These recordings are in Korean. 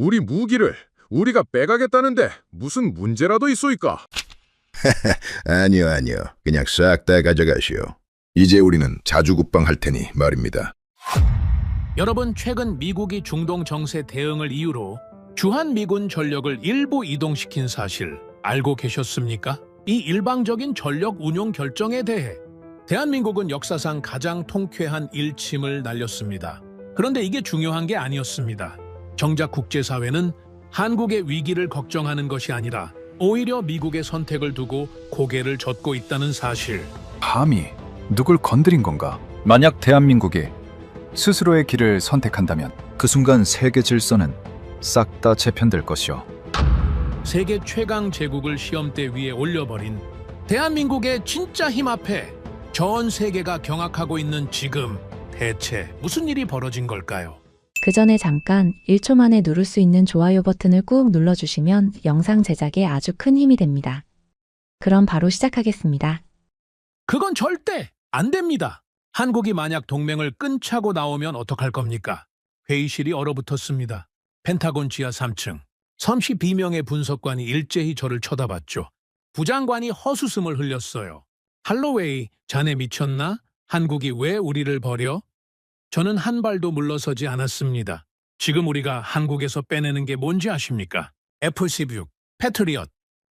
우리 무기를 우리가 빼가겠다는데 무슨 문제라도 있소이까? 아니요, 아니요. 그냥 싹 다 가져가시오. 이제 우리는 자주국방 할 테니 말입니다. 여러분, 최근 미국이 중동 정세 대응을 이유로 주한미군 전력을 일부 이동시킨 사실 알고 계셨습니까? 이 일방적인 전력 운용 결정에 대해 대한민국은 역사상 가장 통쾌한 일침을 날렸습니다. 그런데 이게 중요한 게 아니었습니다. 정작 국제사회는 한국의 위기를 걱정하는 것이 아니라 오히려 미국의 선택을 두고 고개를 젓고 있다는 사실. 감히 누굴 건드린 건가? 만약 대한민국이 스스로의 길을 선택한다면 그 순간 세계 질서는 싹 다 재편될 것이오. 세계 최강 제국을 시험대 위에 올려버린 대한민국의 진짜 힘 앞에 전 세계가 경악하고 있는 지금 대체 무슨 일이 벌어진 걸까요? 그 전에 잠깐 1초 만에 누를 수 있는 좋아요 버튼을 꾹 눌러주시면 영상 제작에 아주 큰 힘이 됩니다. 그럼 바로 시작하겠습니다. 그건 절대 안 됩니다. 한국이 만약 동맹을 끈차고 나오면 어떡할 겁니까? 회의실이 얼어붙었습니다. 펜타곤 지하 3층. 섬시 비명의 분석관이 일제히 저를 쳐다봤죠. 부장관이 헛웃음을 흘렸어요. 할로웨이, 자네 미쳤나? 한국이 왜 우리를 버려? 저는 한 발도 물러서지 않았습니다. 지금 우리가 한국에서 빼내는 게 뭔지 아십니까? F-16, 패트리엇,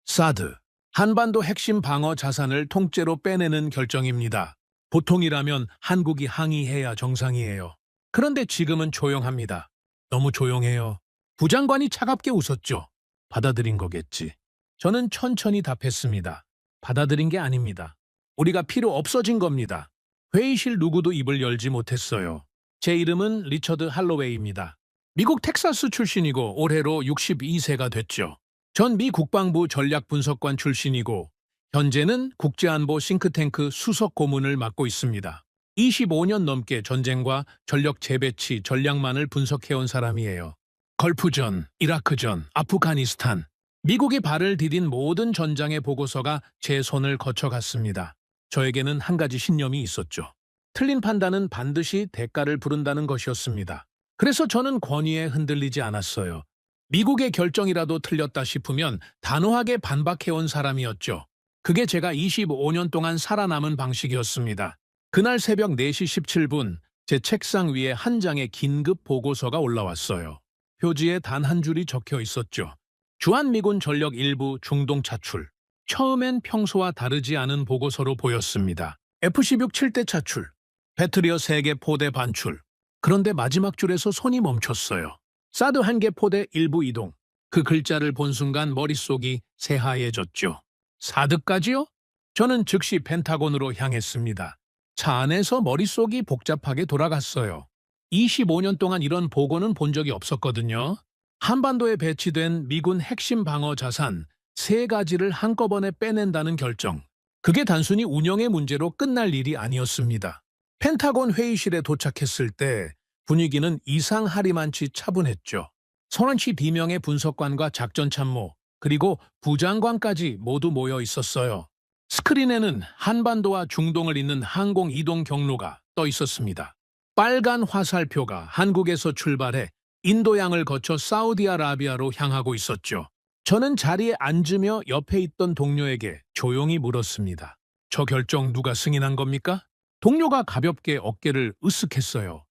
사드, 한반도 핵심 방어 자산을 통째로 빼내는 결정입니다. 보통이라면 한국이 항의해야 정상이에요. 그런데 지금은 조용합니다. 너무 조용해요. 부장관이 차갑게 웃었죠. 받아들인 거겠지. 저는 천천히 답했습니다. 받아들인 게 아닙니다. 우리가 필요 없어진 겁니다. 회의실 누구도 입을 열지 못했어요. 제 이름은 리처드 할로웨이입니다. 미국 텍사스 출신이고 올해로 62세가 됐죠. 전 미 국방부 전략분석관 출신이고 현재는 국제안보 싱크탱크 수석 고문을 맡고 있습니다. 25년 넘게 전쟁과 전력 재배치, 전략만을 분석해온 사람이에요. 걸프전, 이라크전, 아프가니스탄, 미국이 발을 디딘 모든 전장의 보고서가 제 손을 거쳐갔습니다. 저에게는 한 가지 신념이 있었죠. 틀린 판단은 반드시 대가를 부른다는 것이었습니다. 그래서 저는 권위에 흔들리지 않았어요. 미국의 결정이라도 틀렸다 싶으면 단호하게 반박해온 사람이었죠. 그게 제가 25년 동안 살아남은 방식이었습니다. 그날 새벽 4시 17분 제 책상 위에 한 장의 긴급 보고서가 올라왔어요. 표지에 단 한 줄이 적혀 있었죠. 주한미군 전력 일부 중동 차출. 처음엔 평소와 다르지 않은 보고서로 보였습니다. F-16 7대 차출, 패트리어 3개 포대 반출. 그런데 마지막 줄에서 손이 멈췄어요. 사드 1개 포대 일부 이동. 그 글자를 본 순간 머릿속이 새하얘졌죠. 사드까지요? 저는 즉시 펜타곤으로 향했습니다. 차 안에서 머릿속이 복잡하게 돌아갔어요. 25년 동안 이런 보고는 본 적이 없었거든요. 한반도에 배치된 미군 핵심 방어 자산 3가지를 한꺼번에 빼낸다는 결정. 그게 단순히 운영의 문제로 끝날 일이 아니었습니다. 펜타곤 회의실에 도착했을 때 분위기는 이상하리만치 차분했죠. 선원시 비명의 분석관과 작전참모, 그리고 부장관까지 모두 모여 있었어요. 스크린에는 한반도와 중동을 잇는 항공 이동 경로가 떠 있었습니다. 빨간 화살표가 한국에서 출발해 인도양을 거쳐 사우디아라비아로 향하고 있었죠. 저는 자리에 앉으며 옆에 있던 동료에게 조용히 물었습니다. 저 결정 누가 승인한 겁니까? 동료가 가볍게 어깨를 으쓱했어요.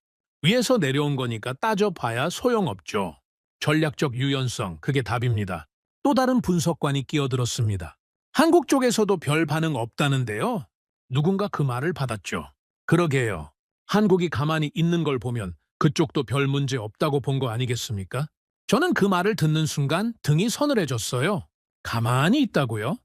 위에서 내려온 거니까 따져봐야 소용없죠. 전략적 유연성, 그게 답입니다. 또 다른 분석관이 끼어들었습니다. 한국 쪽에서도 별 반응 없다는데요. 누군가 그 말을 받았죠. 그러게요. 한국이 가만히 있는 걸 보면 그쪽도 별 문제 없다고 본 거 아니겠습니까? 저는 그 말을 듣는 순간 등이 서늘해졌어요. 가만히 있다고요?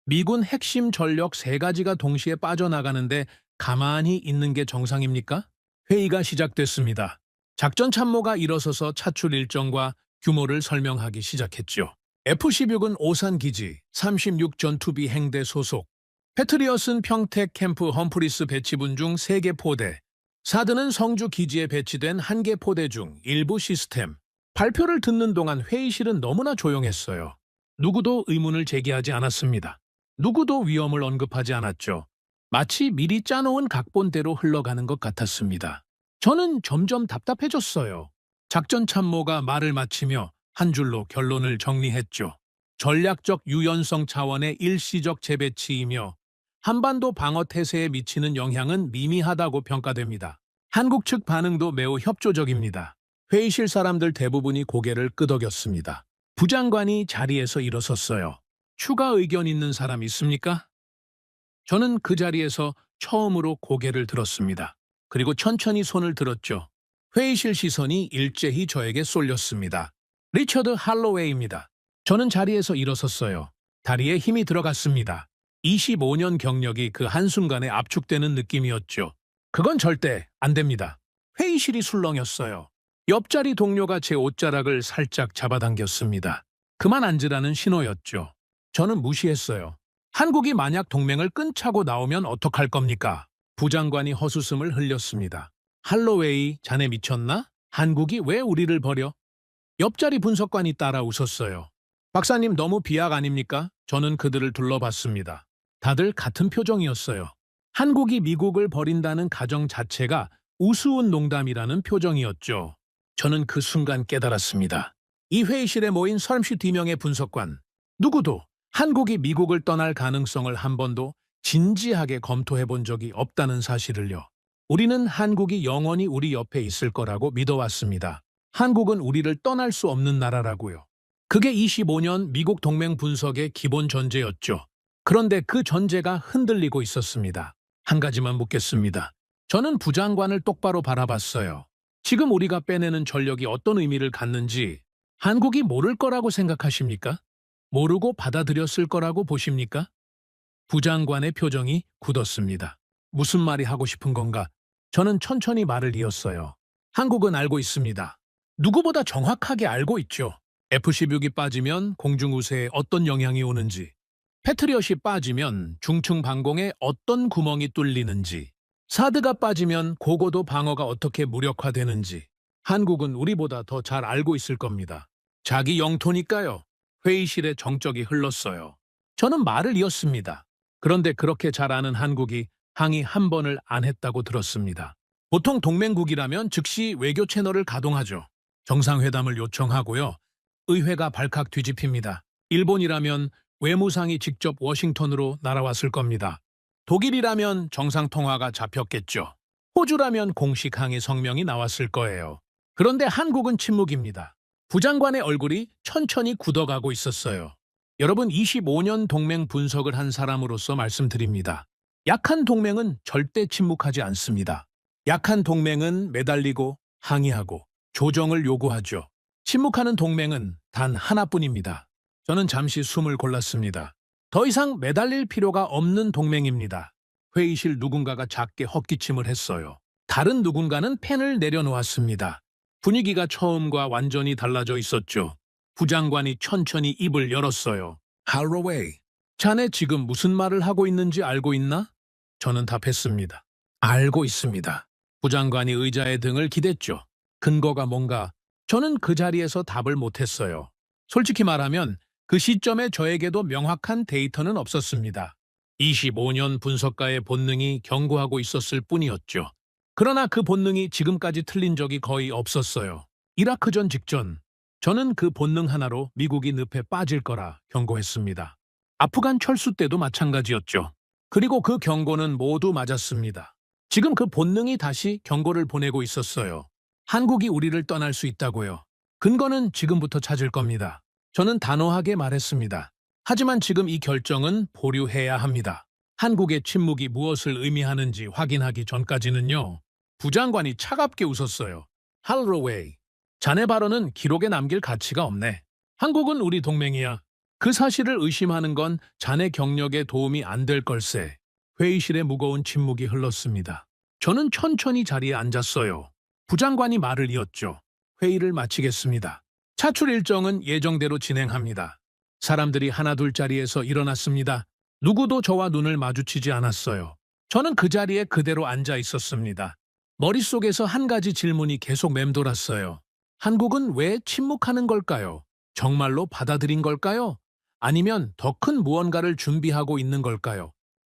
미군 핵심 전력 3가지가 동시에 빠져나가는데 가만히 있는 게 정상입니까? 회의가 시작됐습니다. 작전 참모가 일어서서 차출 일정과 규모를 설명하기 시작했죠. F-16은 오산기지 36 전투비 행대 소속, 패트리엇은 평택 캠프 험프리스 배치분 중 3개 포대, 사드는 성주 기지에 배치된 1개 포대 중 일부 시스템. 발표를 듣는 동안 회의실은 너무나 조용했어요. 누구도 의문을 제기하지 않았습니다. 누구도 위험을 언급하지 않았죠. 마치 미리 짜놓은 각본대로 흘러가는 것 같았습니다. 저는 점점 답답해졌어요. 작전 참모가 말을 마치며 한 줄로 결론을 정리했죠. 전략적 유연성 차원의 일시적 재배치이며 한반도 방어 태세에 미치는 영향은 미미하다고 평가됩니다. 한국 측 반응도 매우 협조적입니다. 회의실 사람들 대부분이 고개를 끄덕였습니다. 부장관이 자리에서 일어섰어요. 추가 의견 있는 사람 있습니까? 저는 그 자리에서 처음으로 고개를 들었습니다. 그리고 천천히 손을 들었죠. 회의실 시선이 일제히 저에게 쏠렸습니다. 리처드 할로웨이입니다. 저는 자리에서 일어섰어요. 다리에 힘이 들어갔습니다. 25년 경력이 그 한순간에 압축되는 느낌이었죠. 그건 절대 안 됩니다. 회의실이 술렁였어요. 옆자리 동료가 제 옷자락을 살짝 잡아당겼습니다. 그만 앉으라는 신호였죠. 저는 무시했어요. 한국이 만약 동맹을 끈차고 나오면 어떡할 겁니까? 부장관이 헛웃음을 흘렸습니다. 할로웨이, 자네 미쳤나? 한국이 왜 우리를 버려? 옆자리 분석관이 따라 웃었어요. 박사님 너무 비약 아닙니까? 저는 그들을 둘러봤습니다. 다들 같은 표정이었어요. 한국이 미국을 버린다는 가정 자체가 우스운 농담이라는 표정이었죠. 저는 그 순간 깨달았습니다. 이 회의실에 모인 32명의 분석관, 누구도 한국이 미국을 떠날 가능성을 한 번도 진지하게 검토해 본 적이 없다는 사실을요. 우리는 한국이 영원히 우리 옆에 있을 거라고 믿어왔습니다. 한국은 우리를 떠날 수 없는 나라라고요. 그게 25년 미국 동맹 분석의 기본 전제였죠. 그런데 그 전제가 흔들리고 있었습니다. 한 가지만 묻겠습니다. 저는 부장관을 똑바로 바라봤어요. 지금 우리가 빼내는 전력이 어떤 의미를 갖는지 한국이 모를 거라고 생각하십니까? 모르고 받아들였을 거라고 보십니까? 부장관의 표정이 굳었습니다. 무슨 말이 하고 싶은 건가? 저는 천천히 말을 이었어요. 한국은 알고 있습니다. 누구보다 정확하게 알고 있죠. F-16이 빠지면 공중우세에 어떤 영향이 오는지, 패트리엇이 빠지면 중층 방공에 어떤 구멍이 뚫리는지, 사드가 빠지면 고고도 방어가 어떻게 무력화되는지 한국은 우리보다 더 잘 알고 있을 겁니다. 자기 영토니까요. 회의실에 정적이 흘렀어요. 저는 말을 이었습니다. 그런데 그렇게 잘 아는 한국이 항의 한 번을 안 했다고 들었습니다. 보통 동맹국이라면 즉시 외교 채널을 가동하죠. 정상회담을 요청하고요. 의회가 발칵 뒤집힙니다. 일본이라면 외무상이 직접 워싱턴으로 날아왔을 겁니다. 독일이라면 정상통화가 잡혔겠죠. 호주라면 공식 항의 성명이 나왔을 거예요. 그런데 한국은 침묵입니다. 부장관의 얼굴이 천천히 굳어가고 있었어요. 여러분, 25년 동맹 분석을 한 사람으로서 말씀드립니다. 약한 동맹은 절대 침묵하지 않습니다. 약한 동맹은 매달리고 항의하고 조정을 요구하죠. 침묵하는 동맹은 단 하나뿐입니다. 저는 잠시 숨을 골랐습니다. 더 이상 매달릴 필요가 없는 동맹입니다. 회의실 누군가가 작게 헛기침을 했어요. 다른 누군가는 펜을 내려놓았습니다. 분위기가 처음과 완전히 달라져 있었죠. 부장관이 천천히 입을 열었어요. 할로웨이, 자네 지금 무슨 말을 하고 있는지 알고 있나? 저는 답했습니다. 알고 있습니다. 부장관이 의자의 등을 기댔죠. 근거가 뭔가? 저는 그 자리에서 답을 못했어요. 솔직히 말하면 그 시점에 저에게도 명확한 데이터는 없었습니다. 25년 분석가의 본능이 경고하고 있었을 뿐이었죠. 그러나 그 본능이 지금까지 틀린 적이 거의 없었어요. 이라크전 직전, 저는 그 본능 하나로 미국이 늪에 빠질 거라 경고했습니다. 아프간 철수 때도 마찬가지였죠. 그리고 그 경고는 모두 맞았습니다. 지금 그 본능이 다시 경고를 보내고 있었어요. 한국이 우리를 떠날 수 있다고요. 근거는 지금부터 찾을 겁니다. 저는 단호하게 말했습니다. 하지만 지금 이 결정은 보류해야 합니다. 한국의 침묵이 무엇을 의미하는지 확인하기 전까지는요. 부장관이 차갑게 웃었어요. 할로웨이, 자네 발언은 기록에 남길 가치가 없네. 한국은 우리 동맹이야. 그 사실을 의심하는 건 자네 경력에 도움이 안 될 걸세. 회의실에 무거운 침묵이 흘렀습니다. 저는 천천히 자리에 앉았어요. 부장관이 말을 이었죠. 회의를 마치겠습니다. 차출 일정은 예정대로 진행합니다. 사람들이 하나둘 자리에서 일어났습니다. 누구도 저와 눈을 마주치지 않았어요. 저는 그 자리에 그대로 앉아 있었습니다. 머릿속에서 한 가지 질문이 계속 맴돌았어요. 한국은 왜 침묵하는 걸까요? 정말로 받아들인 걸까요? 아니면 더 큰 무언가를 준비하고 있는 걸까요?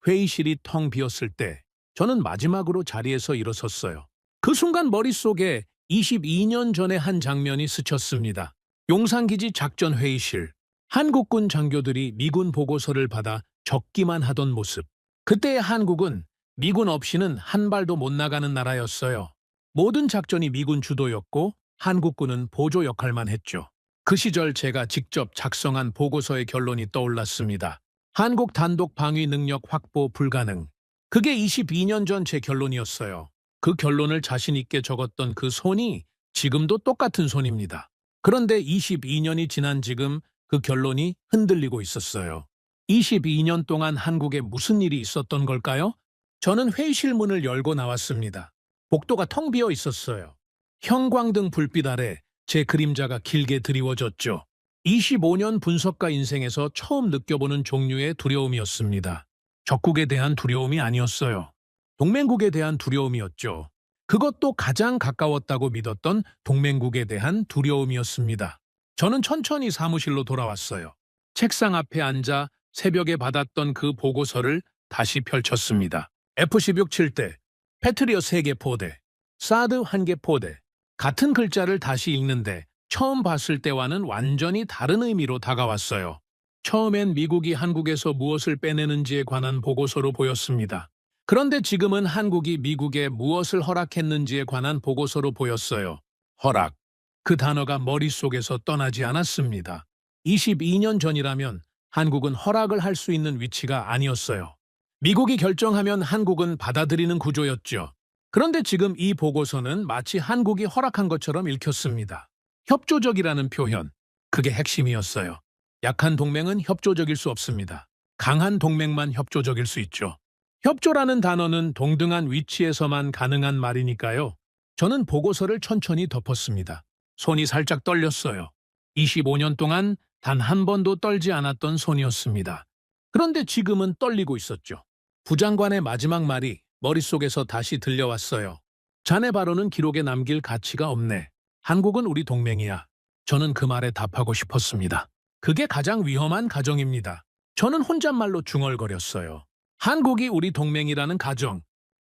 회의실이 텅 비었을 때 저는 마지막으로 자리에서 일어섰어요. 그 순간 머릿속에 22년 전의 한 장면이 스쳤습니다. 용산기지 작전회의실. 한국군 장교들이 미군 보고서를 받아 적기만 하던 모습. 그때의 한국은 미군 없이는 한 발도 못 나가는 나라였어요. 모든 작전이 미군 주도였고 한국군은 보조 역할만 했죠. 그 시절 제가 직접 작성한 보고서의 결론이 떠올랐습니다. 한국 단독 방위 능력 확보 불가능. 그게 22년 전 제 결론이었어요. 그 결론을 자신 있게 적었던 그 손이 지금도 똑같은 손입니다. 그런데 22년이 지난 지금 그 결론이 흔들리고 있었어요. 22년 동안 한국에 무슨 일이 있었던 걸까요? 저는 회의실 문을 열고 나왔습니다. 복도가 텅 비어 있었어요. 형광등 불빛 아래 제 그림자가 길게 드리워졌죠. 25년 분석가 인생에서 처음 느껴보는 종류의 두려움이었습니다. 적국에 대한 두려움이 아니었어요. 동맹국에 대한 두려움이었죠. 그것도 가장 가까웠다고 믿었던 동맹국에 대한 두려움이었습니다. 저는 천천히 사무실로 돌아왔어요. 책상 앞에 앉아 새벽에 받았던 그 보고서를 다시 펼쳤습니다. F-16 7대, 패트리엇 3개 포대, 사드 1개 포대. 같은 글자를 다시 읽는데 처음 봤을 때와는 완전히 다른 의미로 다가왔어요. 처음엔 미국이 한국에서 무엇을 빼내는지에 관한 보고서로 보였습니다. 그런데 지금은 한국이 미국에 무엇을 허락했는지에 관한 보고서로 보였어요. 허락. 그 단어가 머릿속에서 떠나지 않았습니다. 22년 전이라면 한국은 허락을 할 수 있는 위치가 아니었어요. 미국이 결정하면 한국은 받아들이는 구조였죠. 그런데 지금 이 보고서는 마치 한국이 허락한 것처럼 읽혔습니다. 협조적이라는 표현, 그게 핵심이었어요. 약한 동맹은 협조적일 수 없습니다. 강한 동맹만 협조적일 수 있죠. 협조라는 단어는 동등한 위치에서만 가능한 말이니까요. 저는 보고서를 천천히 덮었습니다. 손이 살짝 떨렸어요. 25년 동안 단 한 번도 떨지 않았던 손이었습니다. 그런데 지금은 떨리고 있었죠. 부장관의 마지막 말이 머릿속에서 다시 들려왔어요. 자네 발언은 기록에 남길 가치가 없네. 한국은 우리 동맹이야. 저는 그 말에 답하고 싶었습니다. 그게 가장 위험한 가정입니다. 저는 혼잣말로 중얼거렸어요. 한국이 우리 동맹이라는 가정,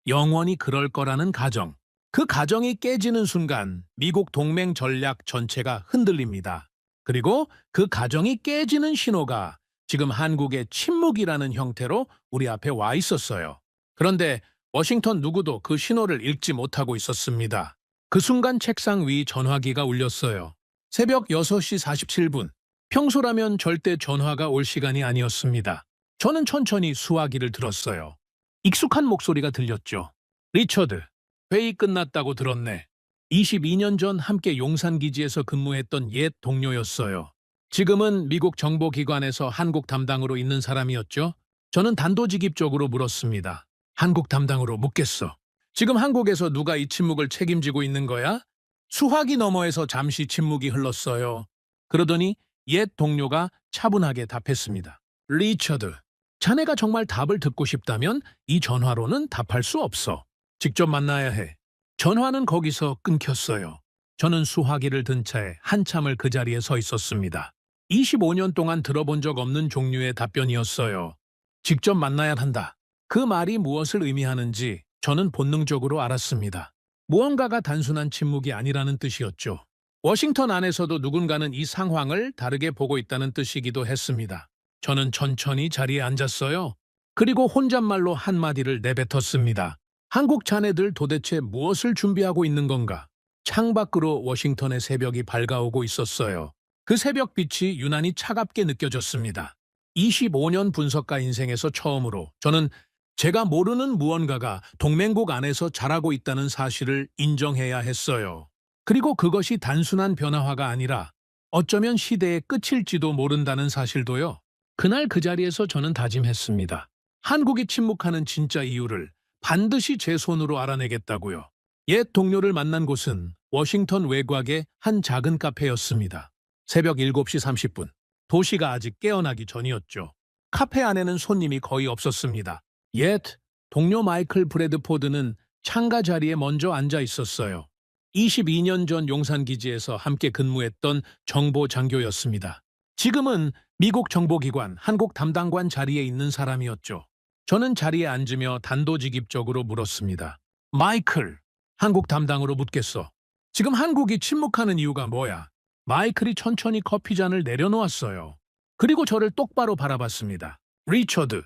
영원히 그럴 거라는 가정. 그 가정이 깨지는 순간 미국 동맹 전략 전체가 흔들립니다. 그리고 그 가정이 깨지는 신호가 지금 한국의 침묵이라는 형태로 우리 앞에 와 있었어요. 그런데 워싱턴 누구도 그 신호를 읽지 못하고 있었습니다. 그 순간 책상 위 전화기가 울렸어요. 새벽 6시 47분. 평소라면 절대 전화가 올 시간이 아니었습니다. 저는 천천히 수화기를 들었어요. 익숙한 목소리가 들렸죠. 리처드, 회의 끝났다고 들었네. 22년 전 함께 용산기지에서 근무했던 옛 동료였어요. 지금은 미국 정보기관에서 한국 담당으로 있는 사람이었죠. 저는 단도직입적으로 물었습니다. 한국 담당으로 묻겠어. 지금 한국에서 누가 이 침묵을 책임지고 있는 거야? 수화기 너머에서 잠시 침묵이 흘렀어요. 그러더니 옛 동료가 차분하게 답했습니다. 리처드, 자네가 정말 답을 듣고 싶다면 이 전화로는 답할 수 없어. 직접 만나야 해. 전화는 거기서 끊겼어요. 저는 수화기를 든 채 한참을 그 자리에 서 있었습니다. 25년 동안 들어본 적 없는 종류의 답변이었어요. 직접 만나야 한다. 그 말이 무엇을 의미하는지 저는 본능적으로 알았습니다. 무언가가 단순한 침묵이 아니라는 뜻이었죠. 워싱턴 안에서도 누군가는 이 상황을 다르게 보고 있다는 뜻이기도 했습니다. 저는 천천히 자리에 앉았어요. 그리고 혼잣말로 한마디를 내뱉었습니다. 한국 자네들 도대체 무엇을 준비하고 있는 건가? 창밖으로 워싱턴의 새벽이 밝아오고 있었어요. 그 새벽빛이 유난히 차갑게 느껴졌습니다. 25년 분석가 인생에서 처음으로 저는 제가 모르는 무언가가 동맹국 안에서 자라고 있다는 사실을 인정해야 했어요. 그리고 그것이 단순한 변화화가 아니라 어쩌면 시대의 끝일지도 모른다는 사실도요. 그날 그 자리에서 저는 다짐했습니다. 한국이 침묵하는 진짜 이유를 반드시 제 손으로 알아내겠다고요. 옛 동료를 만난 곳은 워싱턴 외곽의 한 작은 카페였습니다. 새벽 7시 30분. 도시가 아직 깨어나기 전이었죠. 카페 안에는 손님이 거의 없었습니다. 옛 동료 마이클 브래드포드는 창가 자리에 먼저 앉아 있었어요. 22년 전 용산기지에서 함께 근무했던 정보 장교였습니다. 지금은 미국 정보기관 한국 담당관 자리에 있는 사람이었죠. 저는 자리에 앉으며 단도직입적으로 물었습니다. 마이클, 한국 담당으로 묻겠어. 지금 한국이 침묵하는 이유가 뭐야? 마이클이 천천히 커피잔을 내려놓았어요. 그리고 저를 똑바로 바라봤습니다. 리처드,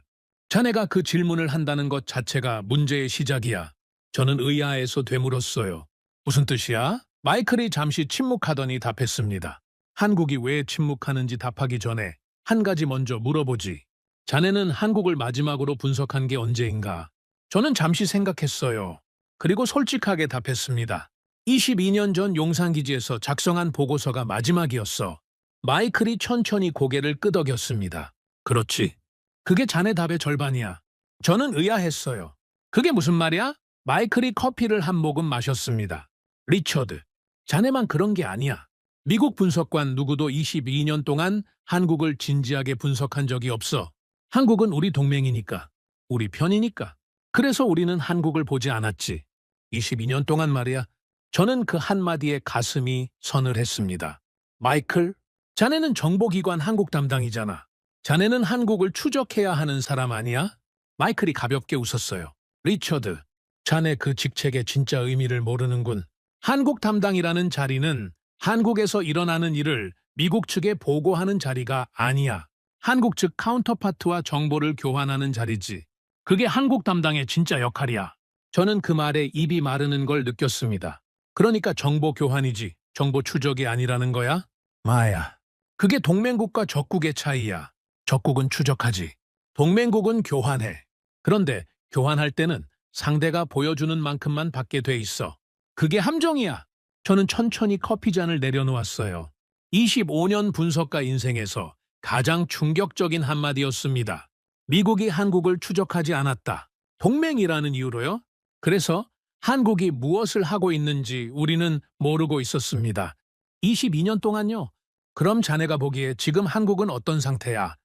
자네가 그 질문을 한다는 것 자체가 문제의 시작이야. 저는 의아해서 되물었어요. 무슨 뜻이야? 마이클이 잠시 침묵하더니 답했습니다. 한국이 왜 침묵하는지 답하기 전에 한 가지 먼저 물어보지. 자네는 한국을 마지막으로 분석한 게 언제인가? 저는 잠시 생각했어요. 그리고 솔직하게 답했습니다. 22년 전 용산기지에서 작성한 보고서가 마지막이었어. 마이클이 천천히 고개를 끄덕였습니다. 그렇지. 그게 자네 답의 절반이야. 저는 의아했어요. 그게 무슨 말이야? 마이클이 커피를 한 모금 마셨습니다. 리처드, 자네만 그런 게 아니야. 미국 분석관 누구도 22년 동안 한국을 진지하게 분석한 적이 없어. 한국은 우리 동맹이니까, 우리 편이니까. 그래서 우리는 한국을 보지 않았지. 22년 동안 말이야. 저는 그 한마디에 가슴이 서늘했습니다. 마이클, 자네는 정보기관 한국 담당이잖아. 자네는 한국을 추적해야 하는 사람 아니야? 마이클이 가볍게 웃었어요. 리처드, 자네 그 직책의 진짜 의미를 모르는군. 한국 담당이라는 자리는 한국에서 일어나는 일을 미국 측에 보고하는 자리가 아니야. 한국 측 카운터파트와 정보를 교환하는 자리지. 그게 한국 담당의 진짜 역할이야. 저는 그 말에 입이 마르는 걸 느꼈습니다. 그러니까 정보 교환이지 정보 추적이 아니라는 거야? 마야, 그게 동맹국과 적국의 차이야. 적국은 추적하지. 동맹국은 교환해. 그런데 교환할 때는 상대가 보여주는 만큼만 받게 돼 있어. 그게 함정이야. 저는 천천히 커피잔을 내려놓았어요. 25년 분석가 인생에서 가장 충격적인 한마디였습니다. 미국이 한국을 추적하지 않았다. 동맹이라는 이유로요? 그래서 한국이 무엇을 하고 있는지 우리는 모르고 있었습니다. 22년 동안요? 그럼 자네가 보기에 지금 한국은 어떤 상태야?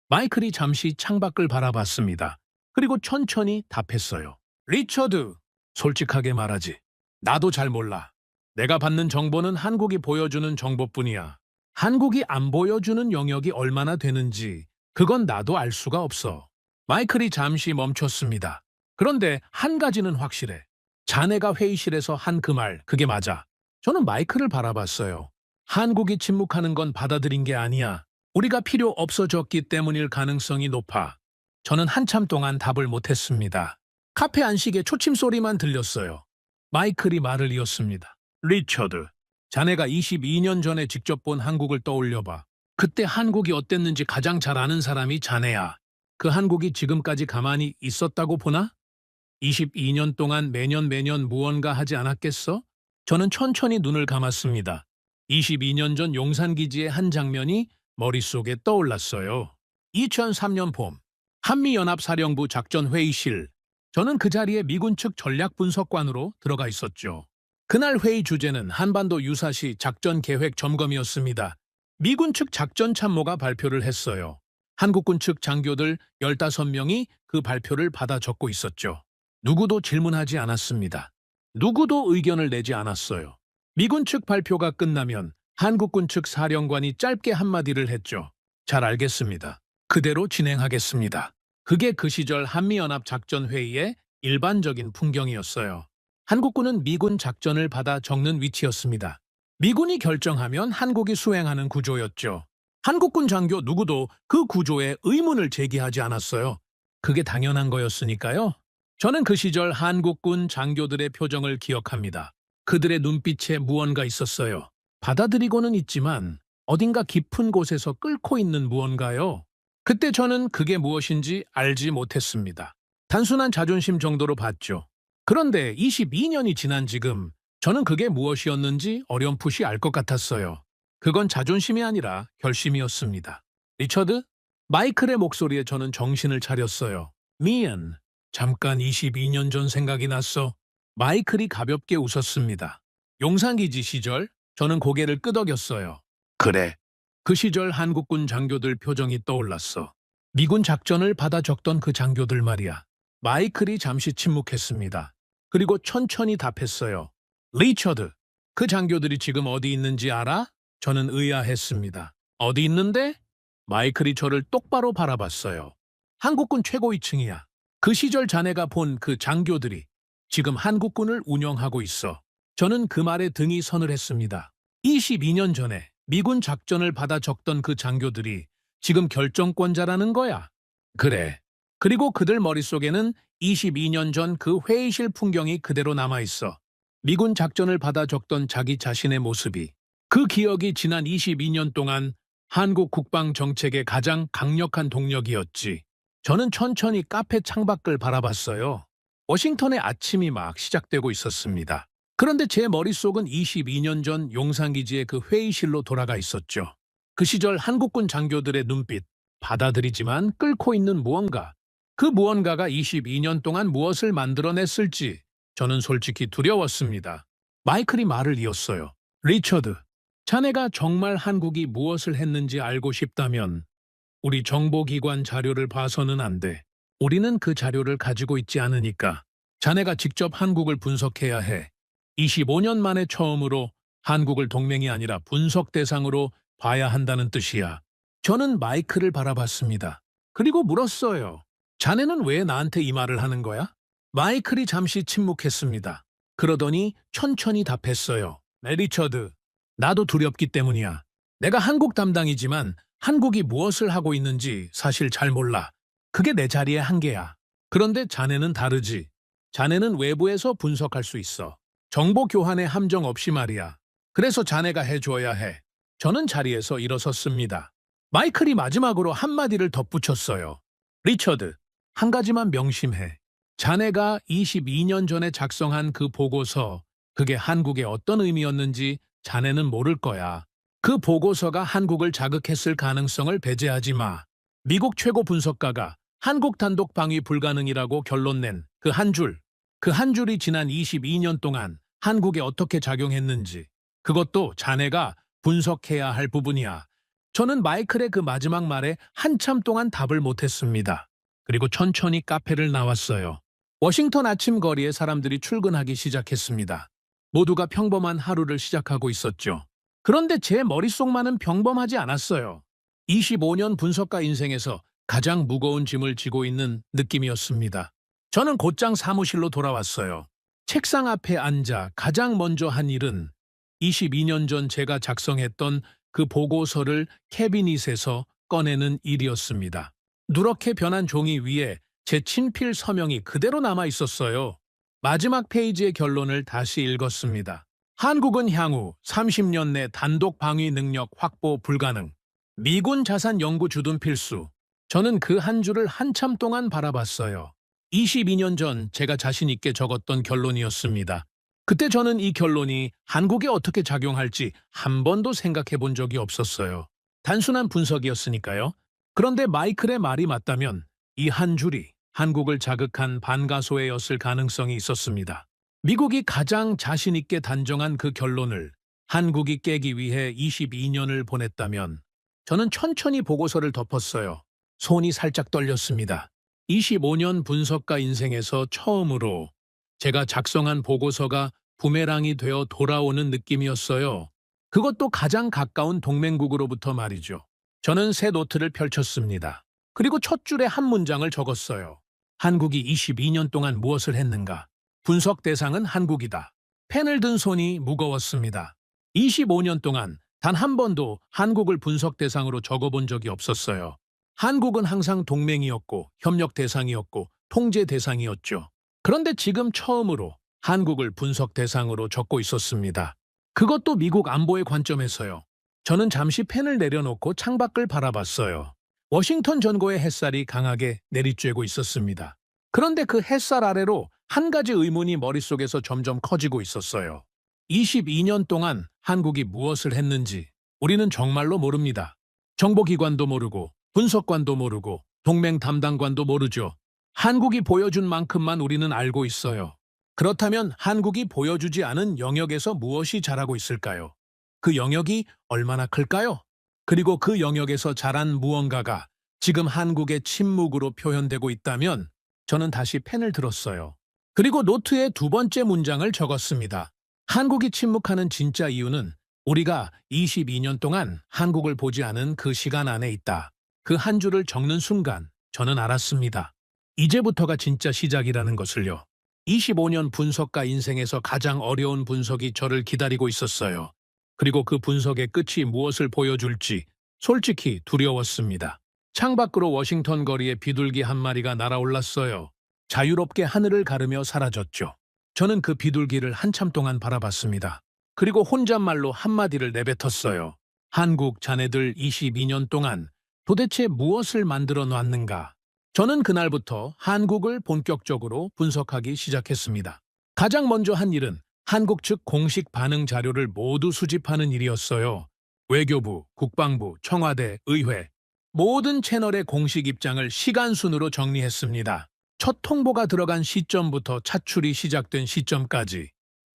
마이클이 잠시 창밖을 바라봤습니다. 그리고 천천히 답했어요. 리처드, 솔직하게 말하지. 나도 잘 몰라. 내가 받는 정보는 한국이 보여주는 정보뿐이야. 한국이 안 보여주는 영역이 얼마나 되는지 그건 나도 알 수가 없어. 마이클이 잠시 멈췄습니다. 그런데 한 가지는 확실해. 자네가 회의실에서 한 그 말, 그게 맞아. 저는 마이클을 바라봤어요. 한국이 침묵하는 건 받아들인 게 아니야. 우리가 필요 없어졌기 때문일 가능성이 높아. 저는 한참 동안 답을 못했습니다. 카페 안식에 초침 소리만 들렸어요. 마이클이 말을 이었습니다. 리처드, 자네가 22년 전에 직접 본 한국을 떠올려봐. 그때 한국이 어땠는지 가장 잘 아는 사람이 자네야. 그 한국이 지금까지 가만히 있었다고 보나? 22년 동안 매년 무언가 하지 않았겠어? 저는 천천히 눈을 감았습니다. 22년 전 용산기지의 한 장면이 머릿속에 떠올랐어요. 2003년 봄, 한미연합사령부 작전회의실. 저는 그 자리에 미군 측 전략분석관으로 들어가 있었죠. 그날 회의 주제는 한반도 유사시 작전계획 점검이었습니다. 미군 측 작전참모가 발표를 했어요. 한국군 측 장교들 15명이 그 발표를 받아 적고 있었죠. 누구도 질문하지 않았습니다. 누구도 의견을 내지 않았어요. 미군 측 발표가 끝나면 한국군 측 사령관이 짧게 한마디를 했죠. 잘 알겠습니다. 그대로 진행하겠습니다. 그게 그 시절 한미연합 작전회의의 일반적인 풍경이었어요. 한국군은 미군 작전을 받아 적는 위치였습니다. 미군이 결정하면 한국이 수행하는 구조였죠. 한국군 장교 누구도 그 구조에 의문을 제기하지 않았어요. 그게 당연한 거였으니까요. 저는 그 시절 한국군 장교들의 표정을 기억합니다. 그들의 눈빛에 무언가 있었어요. 받아들이고는 있지만 어딘가 깊은 곳에서 끓고 있는 무언가요. 그때 저는 그게 무엇인지 알지 못했습니다. 단순한 자존심 정도로 봤죠. 그런데 22년이 지난 지금 저는 그게 무엇이었는지 어렴풋이 알 것 같았어요. 그건 자존심이 아니라 결심이었습니다. 리처드? 마이클의 목소리에 저는 정신을 차렸어요. 미안. 잠깐 22년 전 생각이 났어. 마이클이 가볍게 웃었습니다. 용산기지 시절 저는 고개를 끄덕였어요. 그래. 그 시절 한국군 장교들 표정이 떠올랐어. 미군 작전을 받아 적던 그 장교들 말이야. 마이클이 잠시 침묵했습니다. 그리고 천천히 답했어요. 리처드, 그 장교들이 지금 어디 있는지 알아? 저는 의아했습니다. 어디 있는데? 마이클이 저를 똑바로 바라봤어요. 한국군 최고위층이야. 그 시절 자네가 본 그 장교들이 지금 한국군을 운영하고 있어. 저는 그 말에 등이 서늘했습니다. 22년 전에 미군 작전을 받아 적던 그 장교들이 지금 결정권자라는 거야. 그래. 그리고 그들 머릿속에는 22년 전 그 회의실 풍경이 그대로 남아있어. 미군 작전을 받아 적던 자기 자신의 모습이. 그 기억이 지난 22년 동안 한국 국방 정책의 가장 강력한 동력이었지. 저는 천천히 카페 창밖을 바라봤어요. 워싱턴의 아침이 막 시작되고 있었습니다. 그런데 제 머릿속은 22년 전 용산기지의 그 회의실로 돌아가 있었죠. 그 시절 한국군 장교들의 눈빛, 받아들이지만 끓고 있는 무언가. 그 무언가가 22년 동안 무엇을 만들어냈을지 저는 솔직히 두려웠습니다. 마이클이 말을 이었어요. 리처드, 자네가 정말 한국이 무엇을 했는지 알고 싶다면 우리 정보기관 자료를 봐서는 안 돼. 우리는 그 자료를 가지고 있지 않으니까 자네가 직접 한국을 분석해야 해. 25년 만에 처음으로 한국을 동맹이 아니라 분석 대상으로 봐야 한다는 뜻이야. 저는 마이클을 바라봤습니다. 그리고 물었어요. 자네는 왜 나한테 이 말을 하는 거야? 마이클이 잠시 침묵했습니다. 그러더니 천천히 답했어요. 네, 리처드. 나도 두렵기 때문이야. 내가 한국 담당이지만 한국이 무엇을 하고 있는지 사실 잘 몰라. 그게 내 자리의 한계야. 그런데 자네는 다르지. 자네는 외부에서 분석할 수 있어. 정보 교환의 함정 없이 말이야. 그래서 자네가 해줘야 해. 저는 자리에서 일어섰습니다. 마이클이 마지막으로 한마디를 덧붙였어요. 리처드, 한 가지만 명심해. 자네가 22년 전에 작성한 그 보고서, 그게 한국에 어떤 의미였는지 자네는 모를 거야. 그 보고서가 한국을 자극했을 가능성을 배제하지 마. 미국 최고 분석가가 한국 단독 방위 불가능이라고 결론낸 그 한 줄이 지난 22년 동안 한국에 어떻게 작용했는지, 그것도 자네가 분석해야 할 부분이야. 저는 마이클의 그 마지막 말에 한참 동안 답을 못했습니다. 그리고 천천히 카페를 나왔어요. 워싱턴 아침 거리에 사람들이 출근하기 시작했습니다. 모두가 평범한 하루를 시작하고 있었죠. 그런데 제 머릿속만은 평범하지 않았어요. 25년 분석가 인생에서 가장 무거운 짐을 지고 있는 느낌이었습니다. 저는 곧장 사무실로 돌아왔어요. 책상 앞에 앉아 가장 먼저 한 일은 22년 전 제가 작성했던 그 보고서를 캐비닛에서 꺼내는 일이었습니다. 누렇게 변한 종이 위에 제 친필 서명이 그대로 남아 있었어요. 마지막 페이지의 결론을 다시 읽었습니다. 한국은 향후 30년 내 단독 방위 능력 확보 불가능. 미군 자산 연구 주둔 필수. 저는 그 한 줄을 한참 동안 바라봤어요. 22년 전 제가 자신 있게 적었던 결론이었습니다. 그때 저는 이 결론이 한국에 어떻게 작용할지 한 번도 생각해 본 적이 없었어요. 단순한 분석이었으니까요. 그런데 마이클의 말이 맞다면 이 한 줄이 한국을 자극한 반가소해였을 가능성이 있었습니다. 미국이 가장 자신 있게 단정한 그 결론을 한국이 깨기 위해 22년을 보냈다면 저는 천천히 보고서를 덮었어요. 손이 살짝 떨렸습니다. 25년 분석가 인생에서 처음으로 제가 작성한 보고서가 부메랑이 되어 돌아오는 느낌이었어요. 그것도 가장 가까운 동맹국으로부터 말이죠. 저는 새 노트를 펼쳤습니다. 그리고 첫 줄에 한 문장을 적었어요. 한국이 22년 동안 무엇을 했는가? 분석 대상은 한국이다. 펜을 든 손이 무거웠습니다. 25년 동안 단 한 번도 한국을 분석 대상으로 적어본 적이 없었어요. 한국은 항상 동맹이었고 협력 대상이었고 통제 대상이었죠. 그런데 지금 처음으로 한국을 분석 대상으로 적고 있었습니다. 그것도 미국 안보의 관점에서요. 저는 잠시 펜을 내려놓고 창밖을 바라봤어요. 워싱턴 전고의 햇살이 강하게 내리쬐고 있었습니다. 그런데 그 햇살 아래로 한 가지 의문이 머릿속에서 점점 커지고 있었어요. 22년 동안 한국이 무엇을 했는지 우리는 정말로 모릅니다. 정보기관도 모르고 분석관도 모르고 동맹 담당관도 모르죠. 한국이 보여준 만큼만 우리는 알고 있어요. 그렇다면 한국이 보여주지 않은 영역에서 무엇이 자라고 있을까요? 그 영역이 얼마나 클까요? 그리고 그 영역에서 자란 무언가가 지금 한국의 침묵으로 표현되고 있다면 저는 다시 펜을 들었어요. 그리고 노트에 두 번째 문장을 적었습니다. 한국이 침묵하는 진짜 이유는 우리가 22년 동안 한국을 보지 않은 그 시간 안에 있다. 그 한 줄을 적는 순간 저는 알았습니다. 이제부터가 진짜 시작이라는 것을요. 25년 분석가 인생에서 가장 어려운 분석이 저를 기다리고 있었어요. 그리고 그 분석의 끝이 무엇을 보여줄지 솔직히 두려웠습니다. 창밖으로 워싱턴 거리에 비둘기 한 마리가 날아올랐어요. 자유롭게 하늘을 가르며 사라졌죠. 저는 그 비둘기를 한참 동안 바라봤습니다. 그리고 혼잣말로 한마디를 내뱉었어요. 한국 자네들 22년 동안 도대체 무엇을 만들어 놨는가? 저는 그날부터 한국을 본격적으로 분석하기 시작했습니다. 가장 먼저 한 일은 한국 측 공식 반응 자료를 모두 수집하는 일이었어요. 외교부, 국방부, 청와대, 의회, 모든 채널의 공식 입장을 시간 순으로 정리했습니다. 첫 통보가 들어간 시점부터 차출이 시작된 시점까지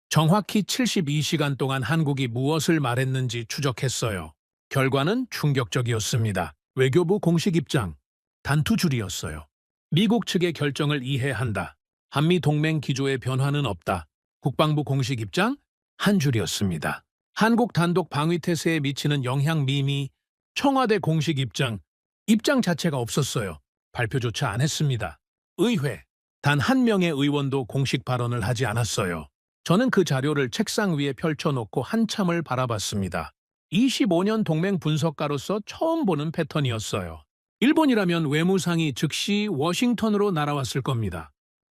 정확히 72시간 동안 한국이 무엇을 말했는지 추적했어요. 결과는 충격적이었습니다. 외교부 공식 입장, 단 두 줄이었어요. 미국 측의 결정을 이해한다. 한미 동맹 기조의 변화는 없다. 국방부 공식 입장, 한 줄이었습니다. 한국 단독 방위 태세에 미치는 영향 미미, 청와대 공식 입장 자체가 없었어요. 발표조차 안 했습니다. 의회, 단 한 명의 의원도 공식 발언을 하지 않았어요. 저는 그 자료를 책상 위에 펼쳐놓고 한참을 바라봤습니다. 25년 동맹 분석가로서 처음 보는 패턴이었어요. 일본이라면 외무상이 즉시 워싱턴으로 날아왔을 겁니다.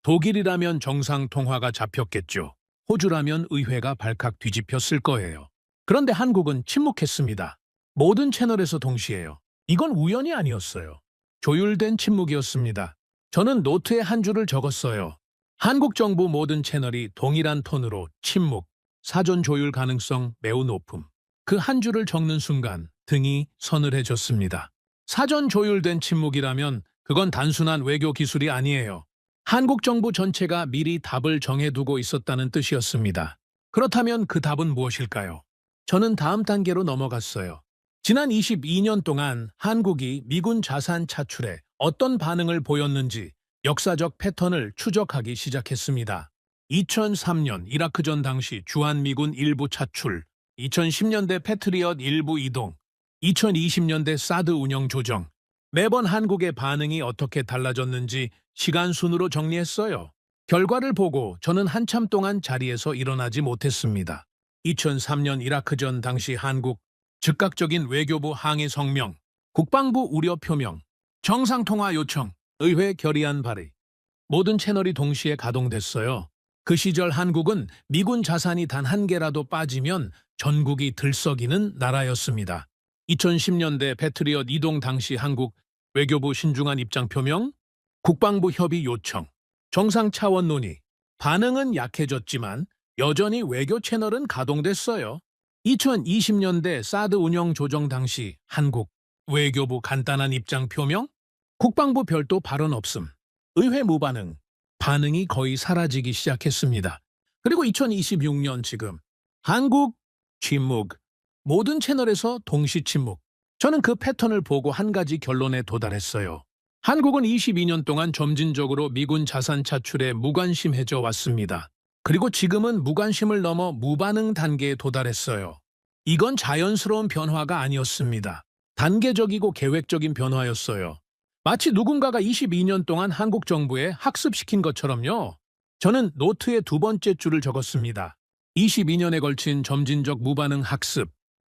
독일이라면 정상통화가 잡혔겠죠. 호주라면 의회가 발칵 뒤집혔을 거예요. 그런데 한국은 침묵했습니다. 모든 채널에서 동시에요. 이건 우연이 아니었어요. 조율된 침묵이었습니다. 저는 노트에 한 줄을 적었어요. 한국 정부 모든 채널이 동일한 톤으로 침묵, 사전 조율 가능성 매우 높음. 그 한 줄을 적는 순간 등이 서늘해졌습니다. 사전 조율된 침묵이라면 그건 단순한 외교 기술이 아니에요. 한국 정부 전체가 미리 답을 정해두고 있었다는 뜻이었습니다. 그렇다면 그 답은 무엇일까요? 저는 다음 단계로 넘어갔어요. 지난 22년 동안 한국이 미군 자산 차출에 어떤 반응을 보였는지 역사적 패턴을 추적하기 시작했습니다. 2003년 이라크전 당시 주한미군 일부 차출, 2010년대 패트리엇 일부 이동, 2020년대 사드 운영 조정, 매번 한국의 반응이 어떻게 달라졌는지 시간 순으로 정리했어요. 결과를 보고 저는 한참 동안 자리에서 일어나지 못했습니다. 2003년 이라크전 당시 한국, 즉각적인 외교부 항의 성명, 국방부 우려 표명, 정상통화 요청, 의회 결의안 발의. 모든 채널이 동시에 가동됐어요. 그 시절 한국은 미군 자산이 단 한 개라도 빠지면 전국이 들썩이는 나라였습니다. 2010년대 패트리엇 이동 당시 한국 외교부 신중한 입장 표명, 국방부 협의 요청, 정상 차원 논의. 반응은 약해졌지만 여전히 외교 채널은 가동됐어요. 2020년대 사드 운영 조정 당시 한국 외교부 간단한 입장 표명, 국방부 별도 발언 없음, 의회 무반응, 반응이 거의 사라지기 시작했습니다. 그리고 2026년 지금 한국 침묵, 모든 채널에서 동시 침묵. 저는 그 패턴을 보고 한 가지 결론에 도달했어요. 한국은 22년 동안 점진적으로 미군 자산 차출에 무관심해져 왔습니다. 그리고 지금은 무관심을 넘어 무반응 단계에 도달했어요. 이건 자연스러운 변화가 아니었습니다. 단계적이고 계획적인 변화였어요. 마치 누군가가 22년 동안 한국 정부에 학습시킨 것처럼요. 저는 노트에 두 번째 줄을 적었습니다. 22년에 걸친 점진적 무반응 학습,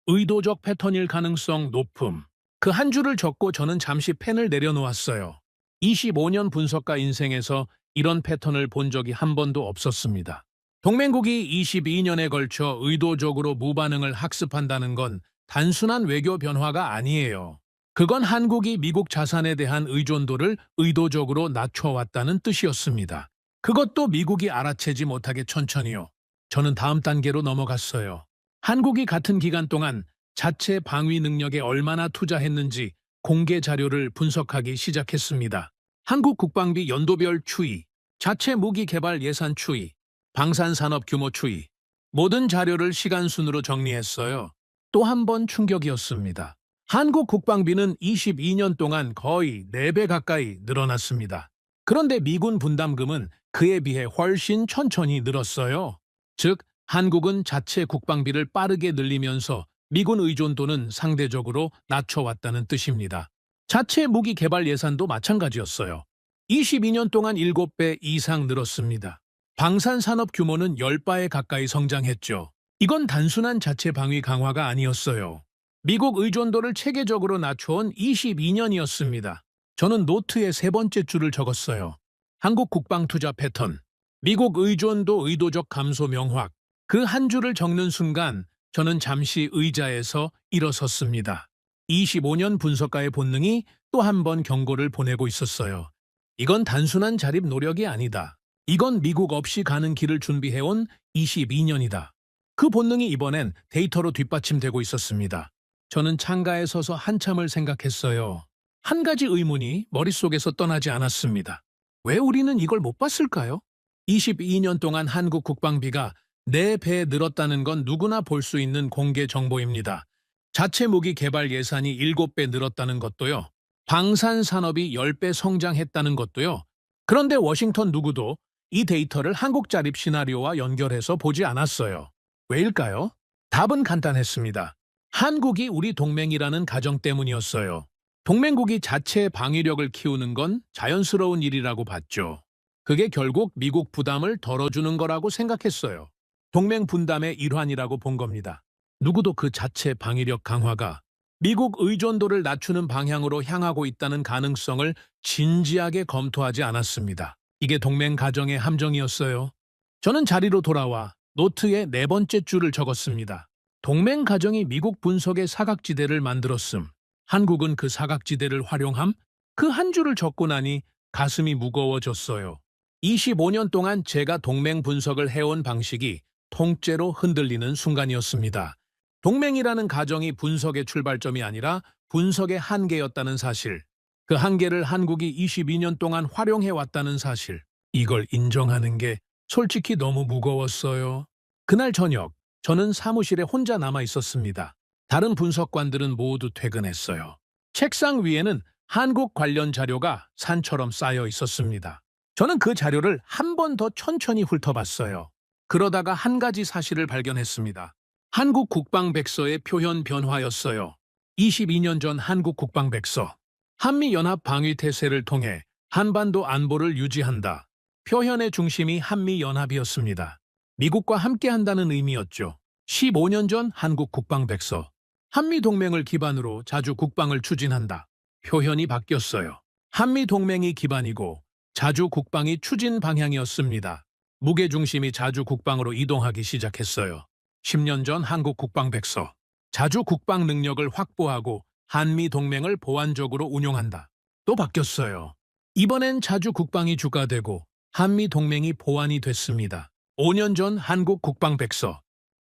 의도적 패턴일 가능성 높음. 그 한 줄을 적고 저는 잠시 펜을 내려놓았어요. 25년 분석가 인생에서 이런 패턴을 본 적이 한 번도 없었습니다. 동맹국이 22년에 걸쳐 의도적으로 무반응을 학습한다는 건 단순한 외교 변화가 아니에요. 그건 한국이 미국 자산에 대한 의존도를 의도적으로 낮춰왔다는 뜻이었습니다. 그것도 미국이 알아채지 못하게 천천히요. 저는 다음 단계로 넘어갔어요. 한국이 같은 기간 동안 자체 방위 능력에 얼마나 투자했는지 공개 자료를 분석하기 시작했습니다. 한국 국방비 연도별 추이, 자체 무기 개발 예산 추이, 방산산업 규모 추이, 모든 자료를 시간 순으로 정리했어요. 또 한 번 충격이었습니다. 한국 국방비는 22년 동안 거의 4배 가까이 늘어났습니다. 그런데 미군 분담금은 그에 비해 훨씬 천천히 늘었어요. 즉, 한국은 자체 국방비를 빠르게 늘리면서 미군 의존도는 상대적으로 낮춰왔다는 뜻입니다. 자체 무기 개발 예산도 마찬가지였어요. 22년 동안 7배 이상 늘었습니다. 방산산업 규모는 10배에 가까이 성장했죠. 이건 단순한 자체 방위 강화가 아니었어요. 미국 의존도를 체계적으로 낮춰온 22년이었습니다. 저는 노트의 세 번째 줄을 적었어요. 한국 국방 투자 패턴, 미국 의존도 의도적 감소 명확. 그 한 줄을 적는 순간 저는 잠시 의자에서 일어섰습니다. 25년 분석가의 본능이 또 한 번 경고를 보내고 있었어요. 이건 단순한 자립 노력이 아니다. 이건 미국 없이 가는 길을 준비해온 22년이다. 그 본능이 이번엔 데이터로 뒷받침되고 있었습니다. 저는 창가에 서서 한참을 생각했어요. 한 가지 의문이 머릿속에서 떠나지 않았습니다. 왜 우리는 이걸 못 봤을까요? 22년 동안 한국 국방비가 4배 늘었다는 건 누구나 볼 수 있는 공개 정보입니다. 자체 무기 개발 예산이 7배 늘었다는 것도요. 방산 산업이 10배 성장했다는 것도요. 그런데 워싱턴 누구도 이 데이터를 한국 자립 시나리오와 연결해서 보지 않았어요. 왜일까요? 답은 간단했습니다. 한국이 우리 동맹이라는 가정 때문이었어요. 동맹국이 자체 방위력을 키우는 건 자연스러운 일이라고 봤죠. 그게 결국 미국 부담을 덜어주는 거라고 생각했어요. 동맹 분담의 일환이라고 본 겁니다. 누구도 그 자체 방위력 강화가 미국 의존도를 낮추는 방향으로 향하고 있다는 가능성을 진지하게 검토하지 않았습니다. 이게 동맹 가정의 함정이었어요. 저는 자리로 돌아와 노트에 네 번째 줄을 적었습니다. 동맹 가정이 미국 분석의 사각지대를 만들었음. 한국은 그 사각지대를 활용함? 그 한 줄을 적고 나니 가슴이 무거워졌어요. 25년 동안 제가 동맹 분석을 해온 방식이 통째로 흔들리는 순간이었습니다. 동맹이라는 가정이 분석의 출발점이 아니라 분석의 한계였다는 사실, 그 한계를 한국이 22년 동안 활용해왔다는 사실, 이걸 인정하는 게 솔직히 너무 무거웠어요. 그날 저녁, 저는 사무실에 혼자 남아 있었습니다. 다른 분석관들은 모두 퇴근했어요. 책상 위에는 한국 관련 자료가 산처럼 쌓여 있었습니다. 저는 그 자료를 한 번 더 천천히 훑어봤어요. 그러다가 한 가지 사실을 발견했습니다. 한국 국방백서의 표현 변화였어요. 22년 전 한국 국방백서. 한미연합 방위태세를 통해 한반도 안보를 유지한다. 표현의 중심이 한미연합이었습니다. 미국과 함께한다는 의미였죠. 15년 전 한국 국방백서. 한미동맹을 기반으로 자주 국방을 추진한다. 표현이 바뀌었어요. 한미동맹이 기반이고 자주 국방이 추진 방향이었습니다. 무게중심이 자주 국방으로 이동하기 시작했어요. 10년 전 한국 국방백서. 자주 국방 능력을 확보하고 한미동맹을 보완적으로 운용한다. 또 바뀌었어요. 이번엔 자주 국방이 주가 되고 한미동맹이 보완이 됐습니다. 5년 전 한국 국방백서.